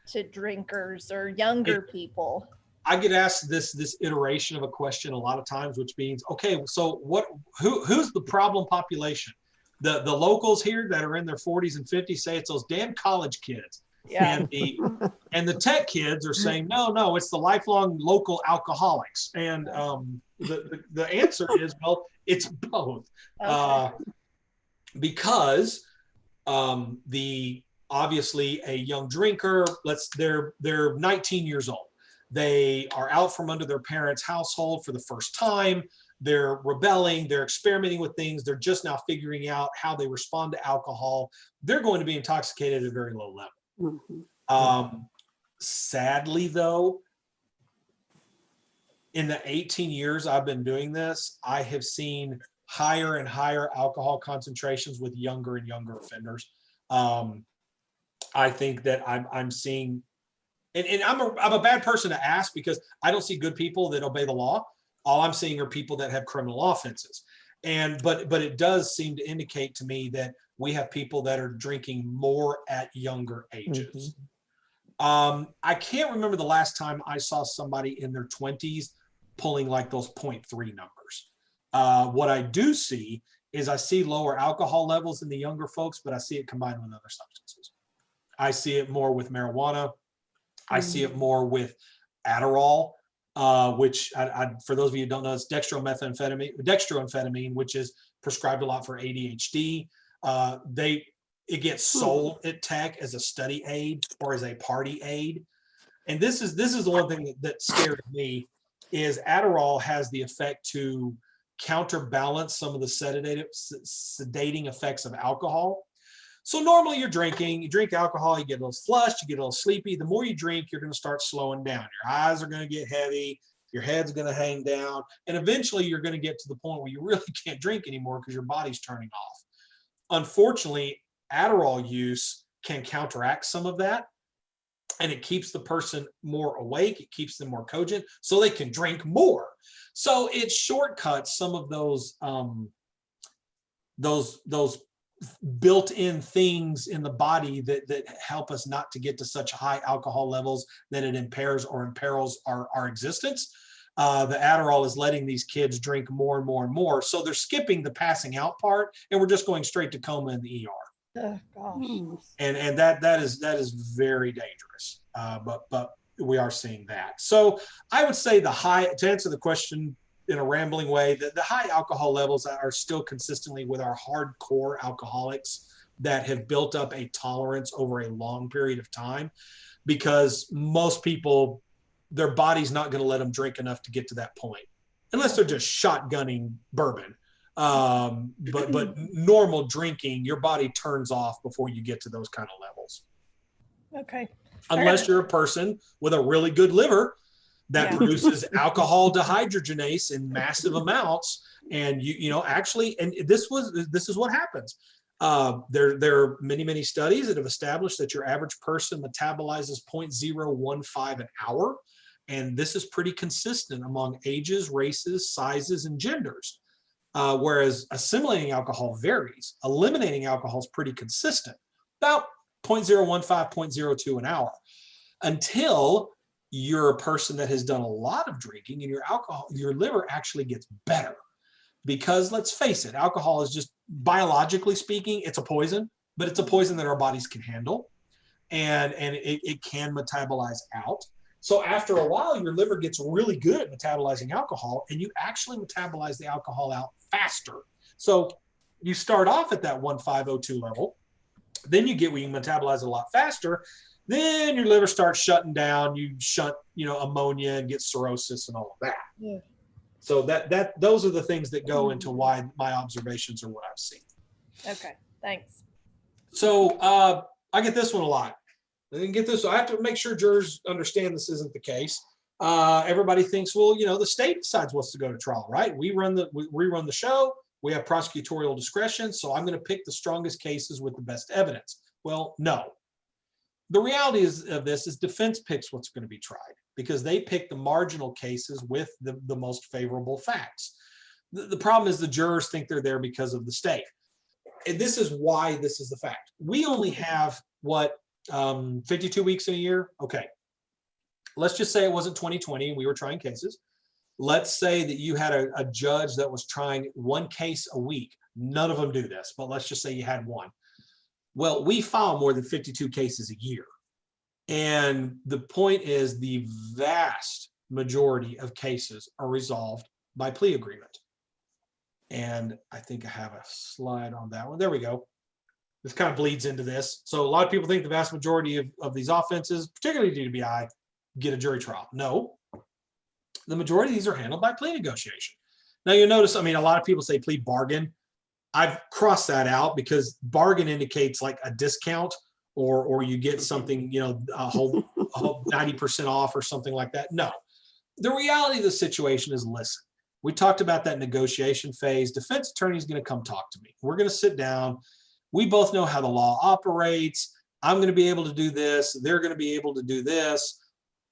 to drinkers or younger people? I get asked this iteration of a question a lot of times, which means, okay, so who's the problem population? The locals here that are in their 40s and 50s say it's those damn college kids. Yeah. And the tech kids are saying, no, it's the lifelong local alcoholics. And the answer is, well, it's both. Okay. Because obviously a young drinker, they're 19 years old. They are out from under their parents' household for the first time. They're rebelling, they're experimenting with things. They're just now figuring out how they respond to alcohol. They're going to be intoxicated at a very low level. Sadly, though, in the 18 years I've been doing this, I have seen higher and higher alcohol concentrations with younger and younger offenders. I think that I'm seeing, and I'm a bad person to ask because I don't see good people that obey the law. All I'm seeing are people that have criminal offenses. But it does seem to indicate to me that we have people that are drinking more at younger ages. I can't remember the last time I saw somebody in their 20s pulling like those 0.3 numbers. What I do see is I see lower alcohol levels in the younger folks, but I see it combined with other substances. I see it more with marijuana. I see it more with Adderall, which for those of you who don't know, it's dextroamphetamine, which is prescribed a lot for ADHD. It gets sold at tech as a study aid or as a party aid. And this is the one thing that scared me is Adderall has the effect to counterbalance some of the sedating effects of alcohol. So normally you drink alcohol, you get a little flushed, you get a little sleepy. The more you drink, you're going to start slowing down. Your eyes are going to get heavy, your head's going to hang down, and eventually you're going to get to the point where you really can't drink anymore because your body's turning off. Unfortunately, Adderall use can counteract some of that, and it keeps the person more awake, it keeps them more cogent, so they can drink more. So it shortcuts some of those built-in things in the body that help us not to get to such high alcohol levels that it impairs or imperils our existence. The Adderall is letting these kids drink more and more and more. So they're skipping the passing out part, and we're just going straight to coma in the ER. Oh, gosh. And that is very dangerous. But we are seeing that. So I would say to answer the question in a rambling way, the high alcohol levels are still consistently with our hardcore alcoholics that have built up a tolerance over a long period of time, because most people, their body's not going to let them drink enough to get to that point, unless they're just shotgunning bourbon. But normal drinking, your body turns off before you get to those kind of levels. Okay. Unless you're a person with a really good liver that produces alcohol dehydrogenase in massive amounts, and you know actually, and this is what happens. There are many studies that have established that your average person metabolizes 0.015 an hour, and this is pretty consistent among ages, races, sizes, and genders. Whereas assimilating alcohol varies. Eliminating alcohol is pretty consistent, about 0.015, 0.02 an hour, until you're a person that has done a lot of drinking and your liver actually gets better. Because let's face it, alcohol is just, biologically speaking, it's a poison, but it's a poison that our bodies can handle, and it can metabolize out. So after a while, your liver gets really good at metabolizing alcohol, and you actually metabolize the alcohol out faster. So you start off at that 1502 level, then you get where you metabolize it a lot faster. Then your liver starts shutting down. You shunt, ammonia and get cirrhosis and all of that. Yeah. So those are the things that go into why my observations are what I've seen. Okay, thanks. So I get this one a lot. I didn't get this. I have to make sure jurors understand this isn't the case. Everybody thinks, well, the state decides what's to go to trial, right? We run the show. We have prosecutorial discretion. So I'm going to pick the strongest cases with the best evidence. Well, no. The reality of this is defense picks what's going to be tried, because they pick the marginal cases with the most favorable facts. The problem is the jurors think they're there because of the state. And this is why this is the fact. We only have 52 weeks in a year? Okay. Let's just say it wasn't 2020 and we were trying cases. Let's say that you had a judge that was trying one case a week. None of them do this, but let's just say you had one. Well, we file more than 52 cases a year. And the point is, the vast majority of cases are resolved by plea agreement. And I think I have a slide on that one. There we go. This kind of bleeds into this. So a lot of people think the vast majority of these offenses, particularly DWI, get a jury trial. No, the majority of these are handled by plea negotiation. Now you'll notice, a lot of people say plea bargain. I've crossed that out because bargain indicates like a discount or you get something, a whole 90% off or something like that. No, the reality of the situation is, listen, we talked about that negotiation phase. Defense attorney is going to come talk to me. We're going to sit down. We both know how the law operates. I'm going to be able to do this. They're going to be able to do this.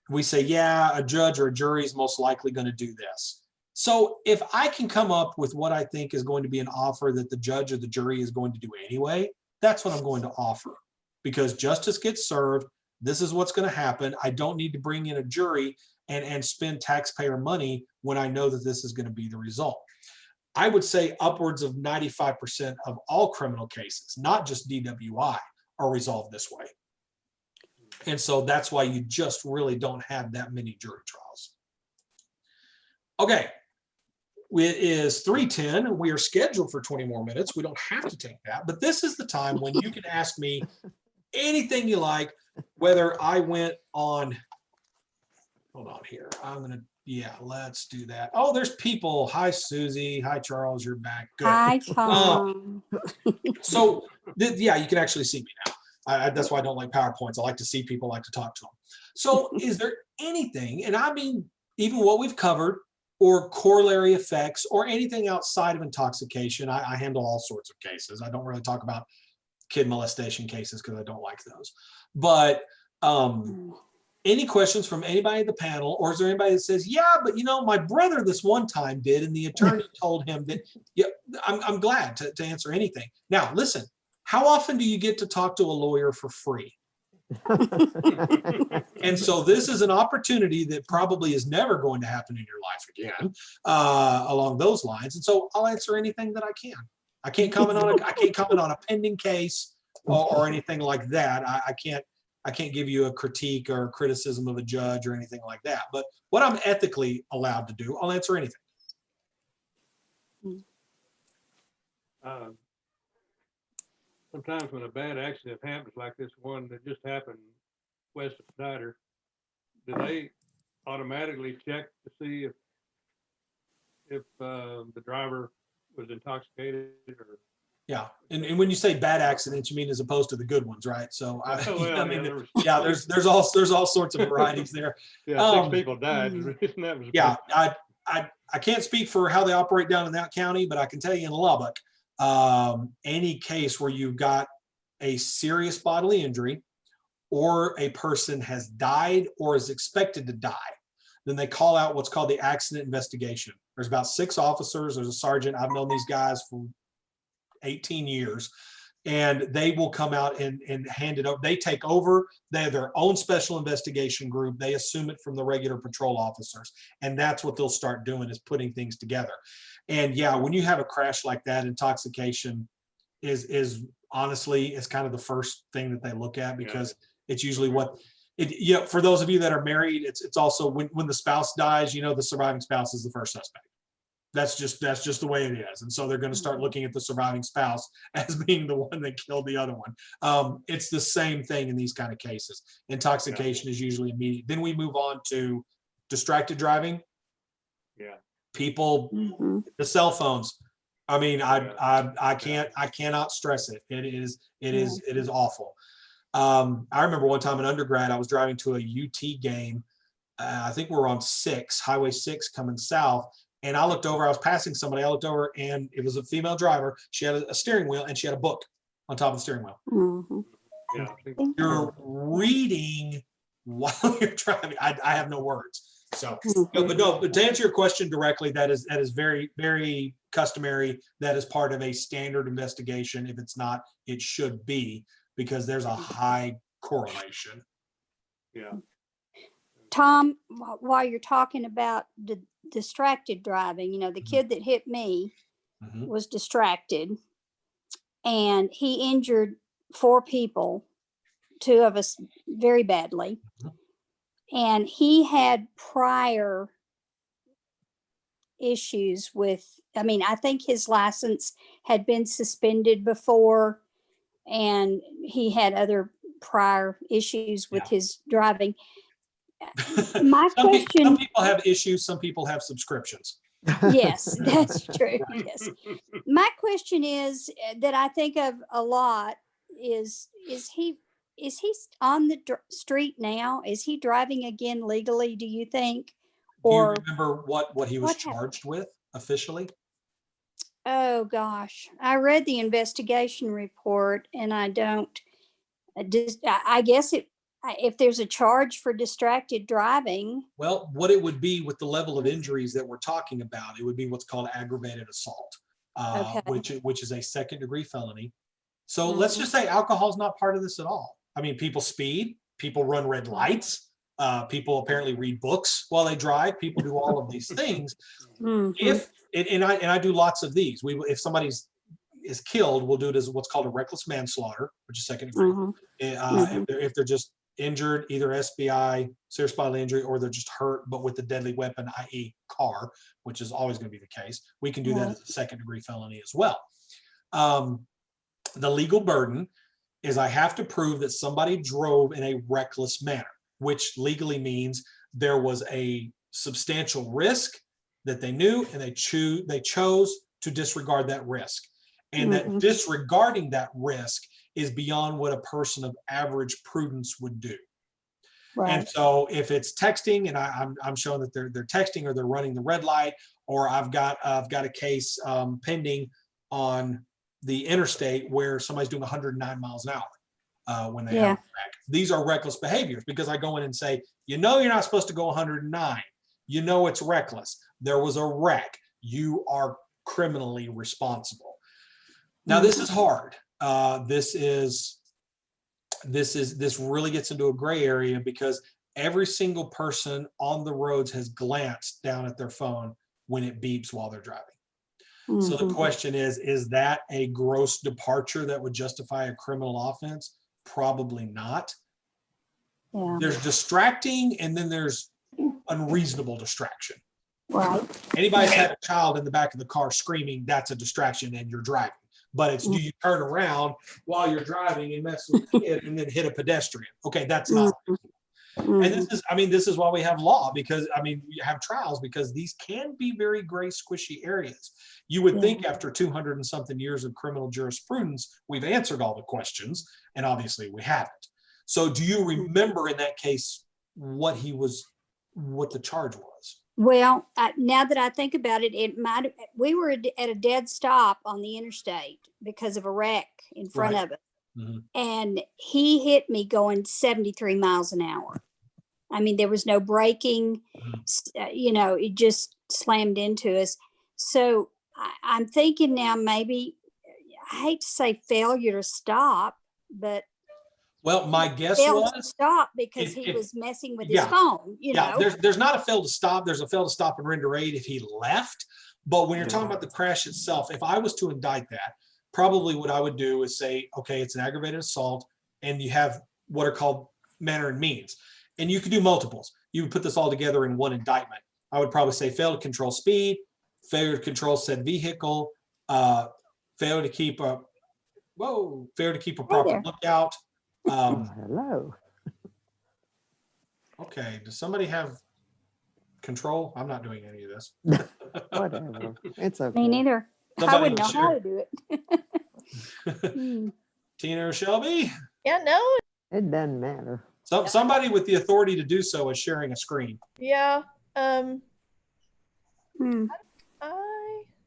We say, yeah, a judge or a jury is most likely going to do this. So if I can come up with what I think is going to be an offer that the judge or the jury is going to do anyway, that's what I'm going to offer, because justice gets served. This is what's going to happen. I don't need to bring in a jury and spend taxpayer money when I know that this is going to be the result. I would say upwards of 95% of all criminal cases, not just DWI, are resolved this way. And so that's why you just really don't have that many jury trials. Okay. It is 3:10. We are scheduled for 20 more minutes. We don't have to take that, but this is the time when you can ask me anything you like, whether I went on, hold on here. Yeah, let's do that. Oh, there's people. Hi, Susie. Hi, Charles. You're back. Good. Hi, Tom. So yeah, you can actually see me now. That's why I don't like PowerPoints. I like to see people, I like to talk to them. So is there anything, and I mean, even what we've covered, or corollary effects, or anything outside of intoxication? I handle all sorts of cases. I don't really talk about kid molestation cases because I don't like those. But any questions from anybody in the panel, or is there anybody that says, yeah, but you know, my brother this one time did, and the attorney told him that? Yeah, I'm glad to answer anything. Now, listen, how often do you get to talk to a lawyer for free? And so this is an opportunity that probably is never going to happen in your life again, along those lines. And so I'll answer anything that I can. I can't comment on a pending case or anything like that. I can't give you a critique or a criticism of a judge or anything like that. But what I'm ethically allowed to do, I'll answer anything. Sometimes when a bad accident happens, like this one that just happened west of Snyder, do they automatically check to see if the driver was intoxicated? Or yeah, and when you say bad accidents, you mean as opposed to the good ones, right? So there's all sorts of varieties there. Yeah, 6 people died. Yeah, I can't speak for how they operate down in that county, but I can tell you in Lubbock, any case where you've got a serious bodily injury, or a person has died or is expected to die, then they call out what's called the accident investigation. There's about 6 officers. There's a sergeant. I've known these guys for 18 years, and they will come out and hand it over. They take over. They have their own special investigation group. They assume it from the regular patrol officers, and that's what they'll start doing, is putting things together. And yeah, when you have a crash like that, intoxication is honestly, it's kind of the first thing that they look at, because it's usually for those of you that are married, it's also when the spouse dies, you know, the surviving spouse is the first suspect. That's just the way it is. And so they're going to start looking at the surviving spouse as being the one that killed the other one. It's the same thing in these kind of cases. Intoxication is usually immediate. Then we move on to distracted driving. Yeah. People, the cell phones. I mean, I cannot stress it. It is awful. I remember one time in undergrad, I was driving to a UT game. I think we were on Highway 6 coming south. And I looked over, I was passing somebody, I looked over, and it was a female driver. She had a steering wheel, and she had a book on top of the steering wheel. Yeah. You're reading while you're driving. I have no words. So, but to answer your question directly, that is very, very customary. That is part of a standard investigation. If it's not, it should be, because there's a high correlation. Yeah. Tom, while you're talking about the distracted driving, you know, the kid that hit me was distracted, and he injured 4 people, 2 of us very badly. And he had prior issues with, I think his license had been suspended before, and he had other prior issues with his driving. My question, some people have issues, some people have subscriptions. Yes, that's true. Yes. My question is, that I think of a lot, is he on the street now? Is he driving again legally, do you think? Or do you remember what he was charged with officially? Oh gosh, I read the investigation report, and I don't. I guess if there's a charge for distracted driving, Well, what it would be with the level of injuries that we're talking about, it would be what's called aggravated assault, Okay. which is a second degree felony. So let's just say alcohol is not part of this at all. I mean, people speed, people run red lights, people apparently read books while they drive. People do all of these things. Mhm. And I do lots of these. If somebody's is killed, we'll do it as what's called a reckless manslaughter, which is second degree. Mhm. If they're just injured, either SBI, serious bodily injury, or they're just hurt, but with a deadly weapon, i.e. car, which is always going to be the case, we can do that as a second degree felony as well. The legal burden is I have to prove that somebody drove in a reckless manner, which legally means there was a substantial risk that they knew and they chose to disregard that risk. And that disregarding that risk is beyond what a person of average prudence would do. Right. And so if it's texting and I'm showing that they're texting or they're running the red light, or I've got a case pending on the interstate where somebody's doing 109 miles an hour when they have a wreck. These are reckless behaviors because I go in and say, you know, you're not supposed to go 109. You know, it's reckless. There was a wreck. You are criminally responsible. Now, this is hard. This really gets into a gray area because every single person on the roads has glanced down at their phone when it beeps while they're driving. So the question is that a gross departure that would justify a criminal offense? Probably not. Yeah. There's distracting and then there's unreasonable distraction. Right. Anybody's had a child in the back of the car screaming, that's a distraction and you're driving. But it's, do you turn around while you're driving and mess with the kid and then hit a pedestrian? Okay, that's not. And this is why we have law, because we have trials, because these can be very gray, squishy areas. You would think after 200 and something years of criminal jurisprudence, we've answered all the questions, and obviously we haven't. So do you remember in that case what the charge was? Well, now that I think about it, we were at a dead stop on the interstate because of a wreck in front of us. And he hit me going 73 miles an hour. I mean, there was no braking, it just slammed into us. So I'm thinking now, maybe, I hate to say failure to stop, but well, my guess failed to was stop because he was messing with his phone. There's not a fail to stop. There's a fail to stop and render aid if he left. But when you're talking about the crash itself, if I was to indict that, probably what I would do is say, okay, it's an aggravated assault, and you have what are called manner and means, and you could do multiples. You would put this all together in one indictment. I would probably say fail to control speed, failure to control said vehicle, failure to keep a proper lookout. Hello. Okay, does somebody have control? I'm not doing any of this. Whatever. It's okay. Me neither. Somebody I wouldn't know share. how to do it. Tina or Shelby? Yeah, no, It doesn't matter. Somebody with the authority to do so is sharing a screen. yeah. Hmm.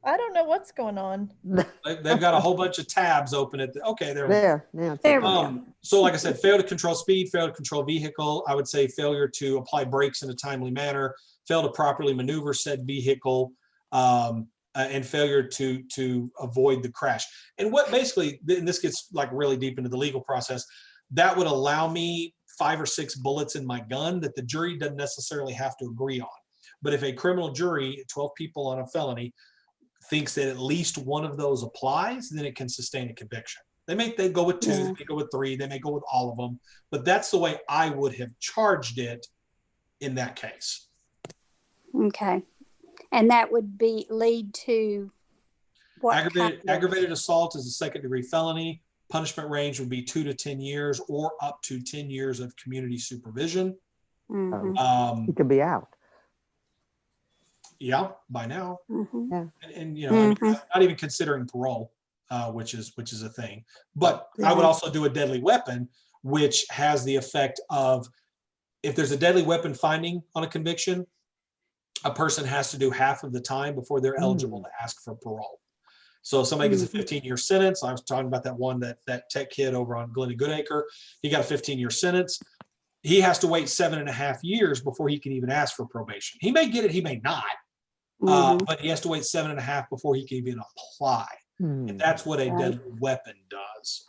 I don't know what's going on. They've got a whole bunch of tabs open at okay, there. There, now it's There we okay. go. So like I said, fail to control speed, fail to control vehicle. I would say failure to apply brakes in a timely manner, fail to properly maneuver said vehicle, and failure to avoid the crash. And what basically, and this gets like really deep into the legal process, that would allow me 5 or 6 bullets in my gun that the jury doesn't necessarily have to agree on. But if a criminal jury, 12 people on a felony, thinks that at least one of those applies, then it can sustain a conviction. They go with 2, they may go with 3, they may go with all of them, but that's the way I would have charged it in that case. Okay. And that would lead to what? Aggravated assault is a second degree felony. Punishment range would be 2 to 10 years or up to 10 years of community supervision. He could be out. Yeah, by now. Yeah. And not even considering parole, which is a thing. But I would also do a deadly weapon, which has the effect of, if there's a deadly weapon finding on a conviction, a person has to do half of the time before they're eligible to ask for parole. So if somebody gets a 15-year sentence, I was talking about that tech kid over on Glenn Goodacre, he got a 15-year sentence. he has to wait 7.5 years before he can even ask for probation. He may get it, he may not, but he has to wait 7.5 before he can even apply. And that's what a deadly weapon does.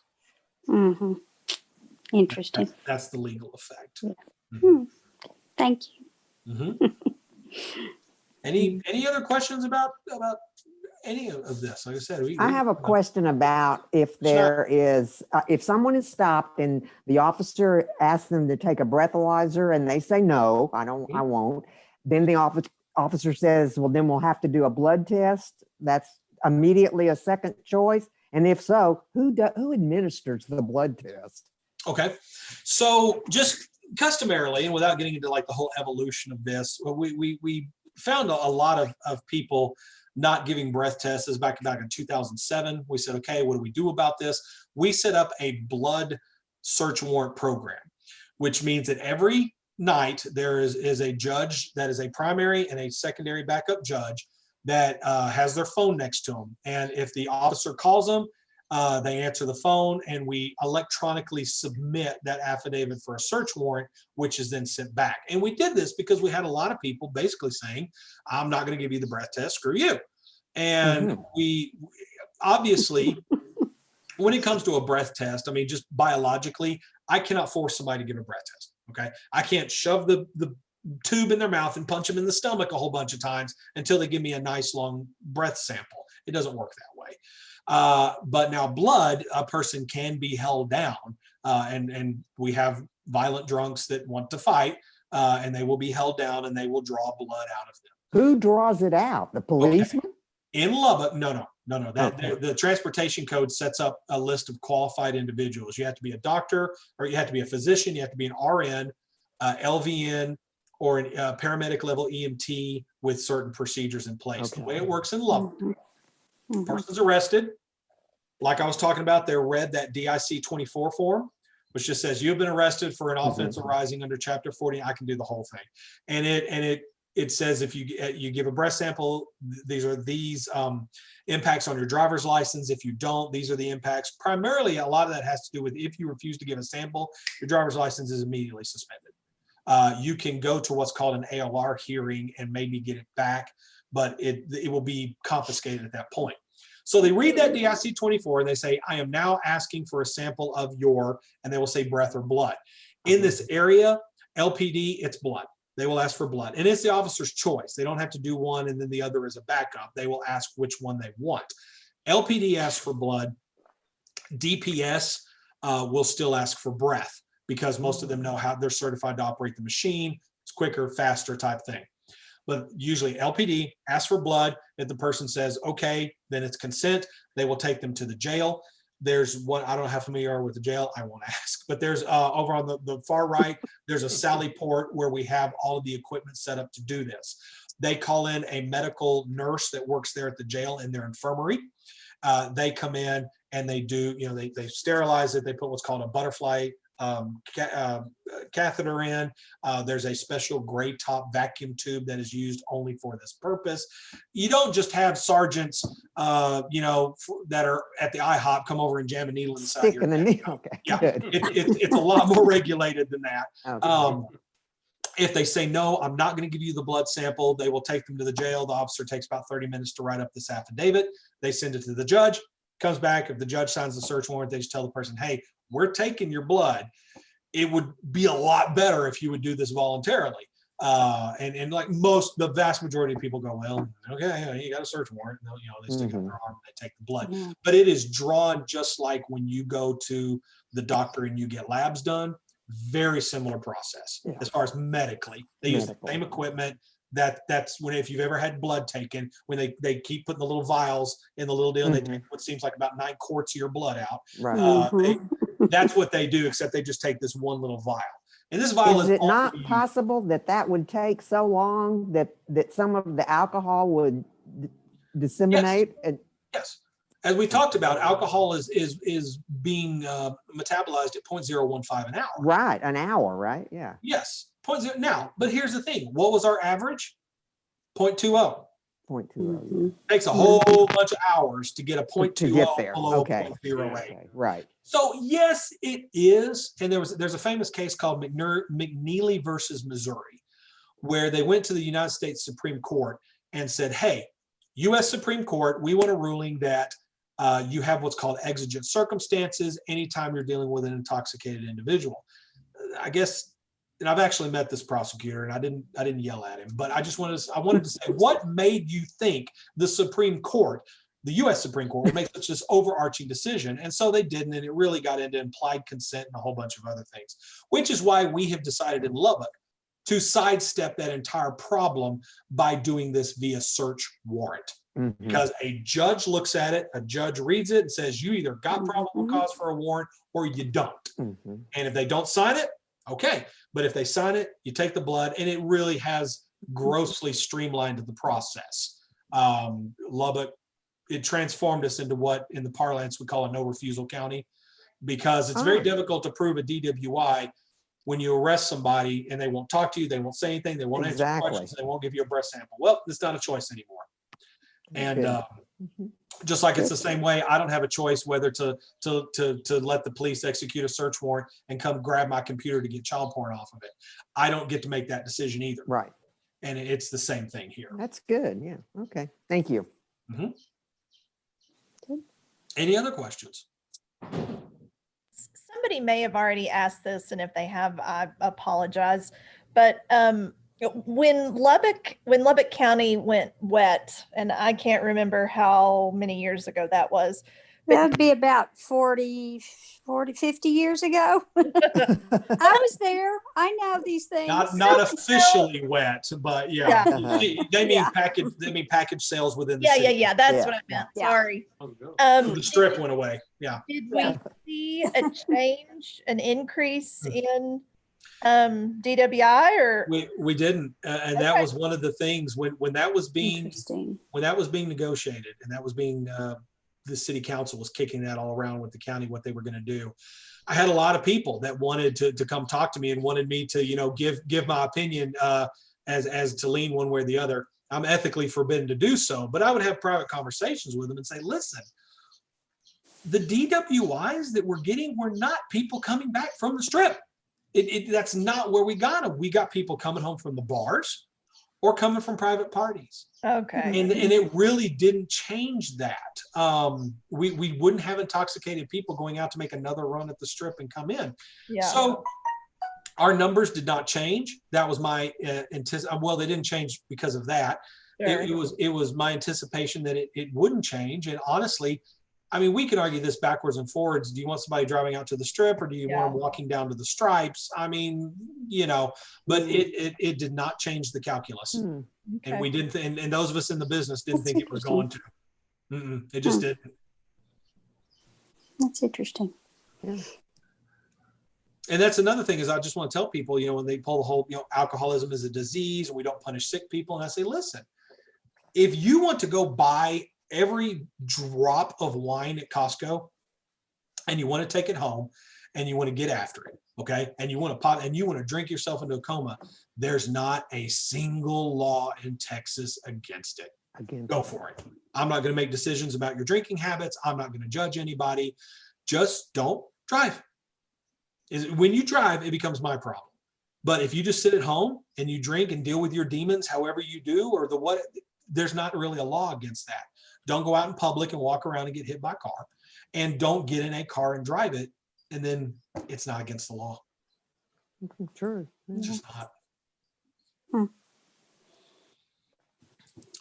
Interesting. That's the legal effect. Thank you. Any other questions about any of this? Like I said, I have a question about if there is, if someone is stopped and the officer asks them to take a breathalyzer and they say, no, I won't. Then the officer says, well, then we'll have to do a blood test. That's immediately a second choice. And if so, who administers the blood test? Okay. So just customarily, and without getting into like the whole evolution of this, we found a lot of people not giving breath tests. This is back in 2007. We said, okay, what do we do about this? We set up a blood search warrant program, which means that every night there is a judge that is a primary and a secondary backup judge that has their phone next to them. And if the officer calls them, they answer the phone, and we electronically submit that affidavit for a search warrant, which is then sent back. And we did this because we had a lot of people basically saying, I'm not going to give you the breath test, screw you. And we obviously, when it comes to a breath test, I mean, just biologically, I cannot force somebody to give a breath test. Okay. I can't shove the tube in their mouth and punch them in the stomach a whole bunch of times until they give me a nice long breath sample. It doesn't work that way. But now blood, a person can be held down, and we have violent drunks that want to fight, and they will be held down and they will draw blood out of them. Who draws it out? The policeman? Okay. In Lubbock, no. The transportation code sets up a list of qualified individuals. You have to be a doctor, or you have to be a physician, you have to be an RN, LVN, or a paramedic level EMT with certain procedures in place. The way it works in Lubbock, person's arrested. Like I was talking about, they're read that DIC 24 form, which just says you've been arrested for an offense arising under Chapter 40. I can do the whole thing, and it says if you give a breath sample, these are impacts on your driver's license. If you don't, these are the impacts. Primarily, a lot of that has to do with if you refuse to give a sample, your driver's license is immediately suspended. You can go to what's called an ALR hearing and maybe get it back, but it will be confiscated at that point. So they read that DIC 24 and they say, I am now asking for a sample of and they will say breath or blood. In this area, LPD, it's blood. They will ask for blood. And it's the officer's choice. They don't have to do one and then the other is a backup. They will ask which one they want. LPD asks for blood. DPS will still ask for breath because most of them know how they're certified to operate the machine. It's quicker, faster type thing. But usually LPD asks for blood. If the person says, okay, then it's consent. They will take them to the jail. There's one, I don't know how familiar you are with the jail. I won't ask, but there's over on the far right, there's a Sally Port where we have all of the equipment set up to do this. They call in a medical nurse that works there at the jail in their infirmary. They come in and they do, they sterilize it. They put what's called a butterfly catheter in. There's a special gray top vacuum tube that is used only for this purpose. You don't just have sergeants, that are at the IHOP come over and jam a needle inside. Sticking a needle. Okay. Yeah, Good. it's a lot more regulated than that. Okay. If they say, no, I'm not going to give you the blood sample, they will take them to the jail. The officer takes about 30 minutes to write up this affidavit. They send it to the judge, comes back. If the judge signs the search warrant, they just tell the person, hey, we're taking your blood. It would be a lot better if you would do this voluntarily. And like the vast majority of people go, well, okay, you got a search warrant. And they stick up their arm and they take the blood. Yeah. But it is drawn just like when you go to the doctor and you get labs done. Very similar process as far as medically. They use the same equipment. That's when, if you've ever had blood taken, when they keep putting the little vials in the little deal, and they take what seems like about 9 quarts of your blood out. Right. That's what they do, except they just take this one little vial. And this vial is it not possible that would take so long that some of the alcohol would disseminate? Yes. As we talked about, alcohol is being metabolized at 0.015 an hour. Right, an hour, right? Yeah. Yes, 0.0. Now, but here's the thing. What was our average? 0.20. .20, yeah. Takes a whole bunch of hours to get a To get .20 there. below Okay. a .08. Okay, right. So yes, it is. And there's a famous case called McNeely versus Missouri, where they went to the United States Supreme Court and said, hey, U.S. Supreme Court, we want a ruling that you have what's called exigent circumstances anytime you're dealing with an intoxicated individual. I guess, and I've actually met this prosecutor, and I didn't yell at him, but I wanted to say, what made you think the Supreme Court, the U.S. Supreme Court, would make such this overarching decision? And so they didn't, and it really got into implied consent and a whole bunch of other things, which is why we have decided in Lubbock to sidestep that entire problem by doing this via search warrant. Because a judge looks at it, a judge reads it and says, you either got probable cause for a warrant or you don't. And if they don't sign it, okay. But if they sign it, you take the blood, and it really has grossly streamlined the process. Lubbock, it transformed us into what in the parlance we call a no refusal county, because it's very difficult to prove a DWI when you arrest somebody and they won't talk to you, they won't say anything, they won't answer questions, they won't give you a breath sample. Well, it's not a choice anymore. And just like it's the same way, I don't have a choice whether to let the police execute a search warrant and come grab my computer to get child porn off of it. I don't get to make that decision either. Right. And it's the same thing here. That's good. Yeah. Okay. Thank you. Any other questions? Somebody may have already asked this, and if they have, I apologize. But when Lubbock County went wet, and I can't remember how many years ago that was. That would be about 40, 50 years ago. I was there. I know these things. Not officially wet, but yeah. They mean package sales within the city. Yeah. That's what I meant. Yeah. Sorry. The strip went away. Yeah. Did we see a change, an increase in DWI, or we didn't, and that was one of the things when that was being negotiated, and that was being the city council was kicking that all around with the county what they were going to do. I had a lot of people that wanted to come talk to me and wanted me to give my opinion as to lean one way or the other. I'm ethically forbidden to do so, but I would have private conversations with them and say, listen, the DWIs that we're getting were not people coming back from the strip. That's not where we got them. We got people coming home from the bars or coming from private parties. okay? And it really didn't change that. We wouldn't have intoxicated people going out to make another run at the strip and come in. Yeah. So our numbers did not change. That was my well, they didn't change because of that. Sure. It was my anticipation that it wouldn't change. And honestly, I mean, we can argue this backwards and forwards. Do you want somebody driving out to the strip, or do you want them walking down to the stripes? I mean, but it did not change the calculus. Okay. And we didn't, and those of us in the business didn't think it was going to. It just didn't. That's interesting. Yeah. And that's another thing is I just want to tell people, when they pull the whole, alcoholism is a disease and we don't punish sick people. And I say, listen, if you want to go buy every drop of wine at Costco and you want to take it home and you want to get after it, okay, and you want to pop and you want to drink yourself into a coma, there's not a single law in Texas against it. Go for it. I'm not going to make decisions about your drinking habits. I'm not going to judge anybody. Just don't drive. When you drive, it becomes my problem. But if you just sit at home and you drink and deal with your demons however you do, or there's not really a law against that. Don't go out in public and walk around and get hit by a car, and don't get in a car and drive it. And then it's not against the law. True. It's just not.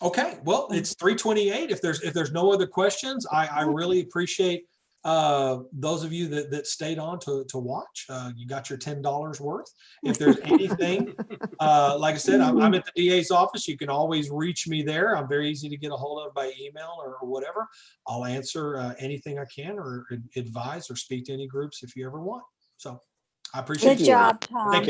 Okay. Well, it's 3:28. If there's no other questions, I really appreciate those of you that stayed on to watch. You got your $10 worth. If there's anything, like I said, I'm at the DA's office. You can always reach me there. I'm very easy to get a hold of by email or whatever. I'll answer anything I can, or advise or speak to any groups if you ever want. So I appreciate Good job, Tom. Thank you.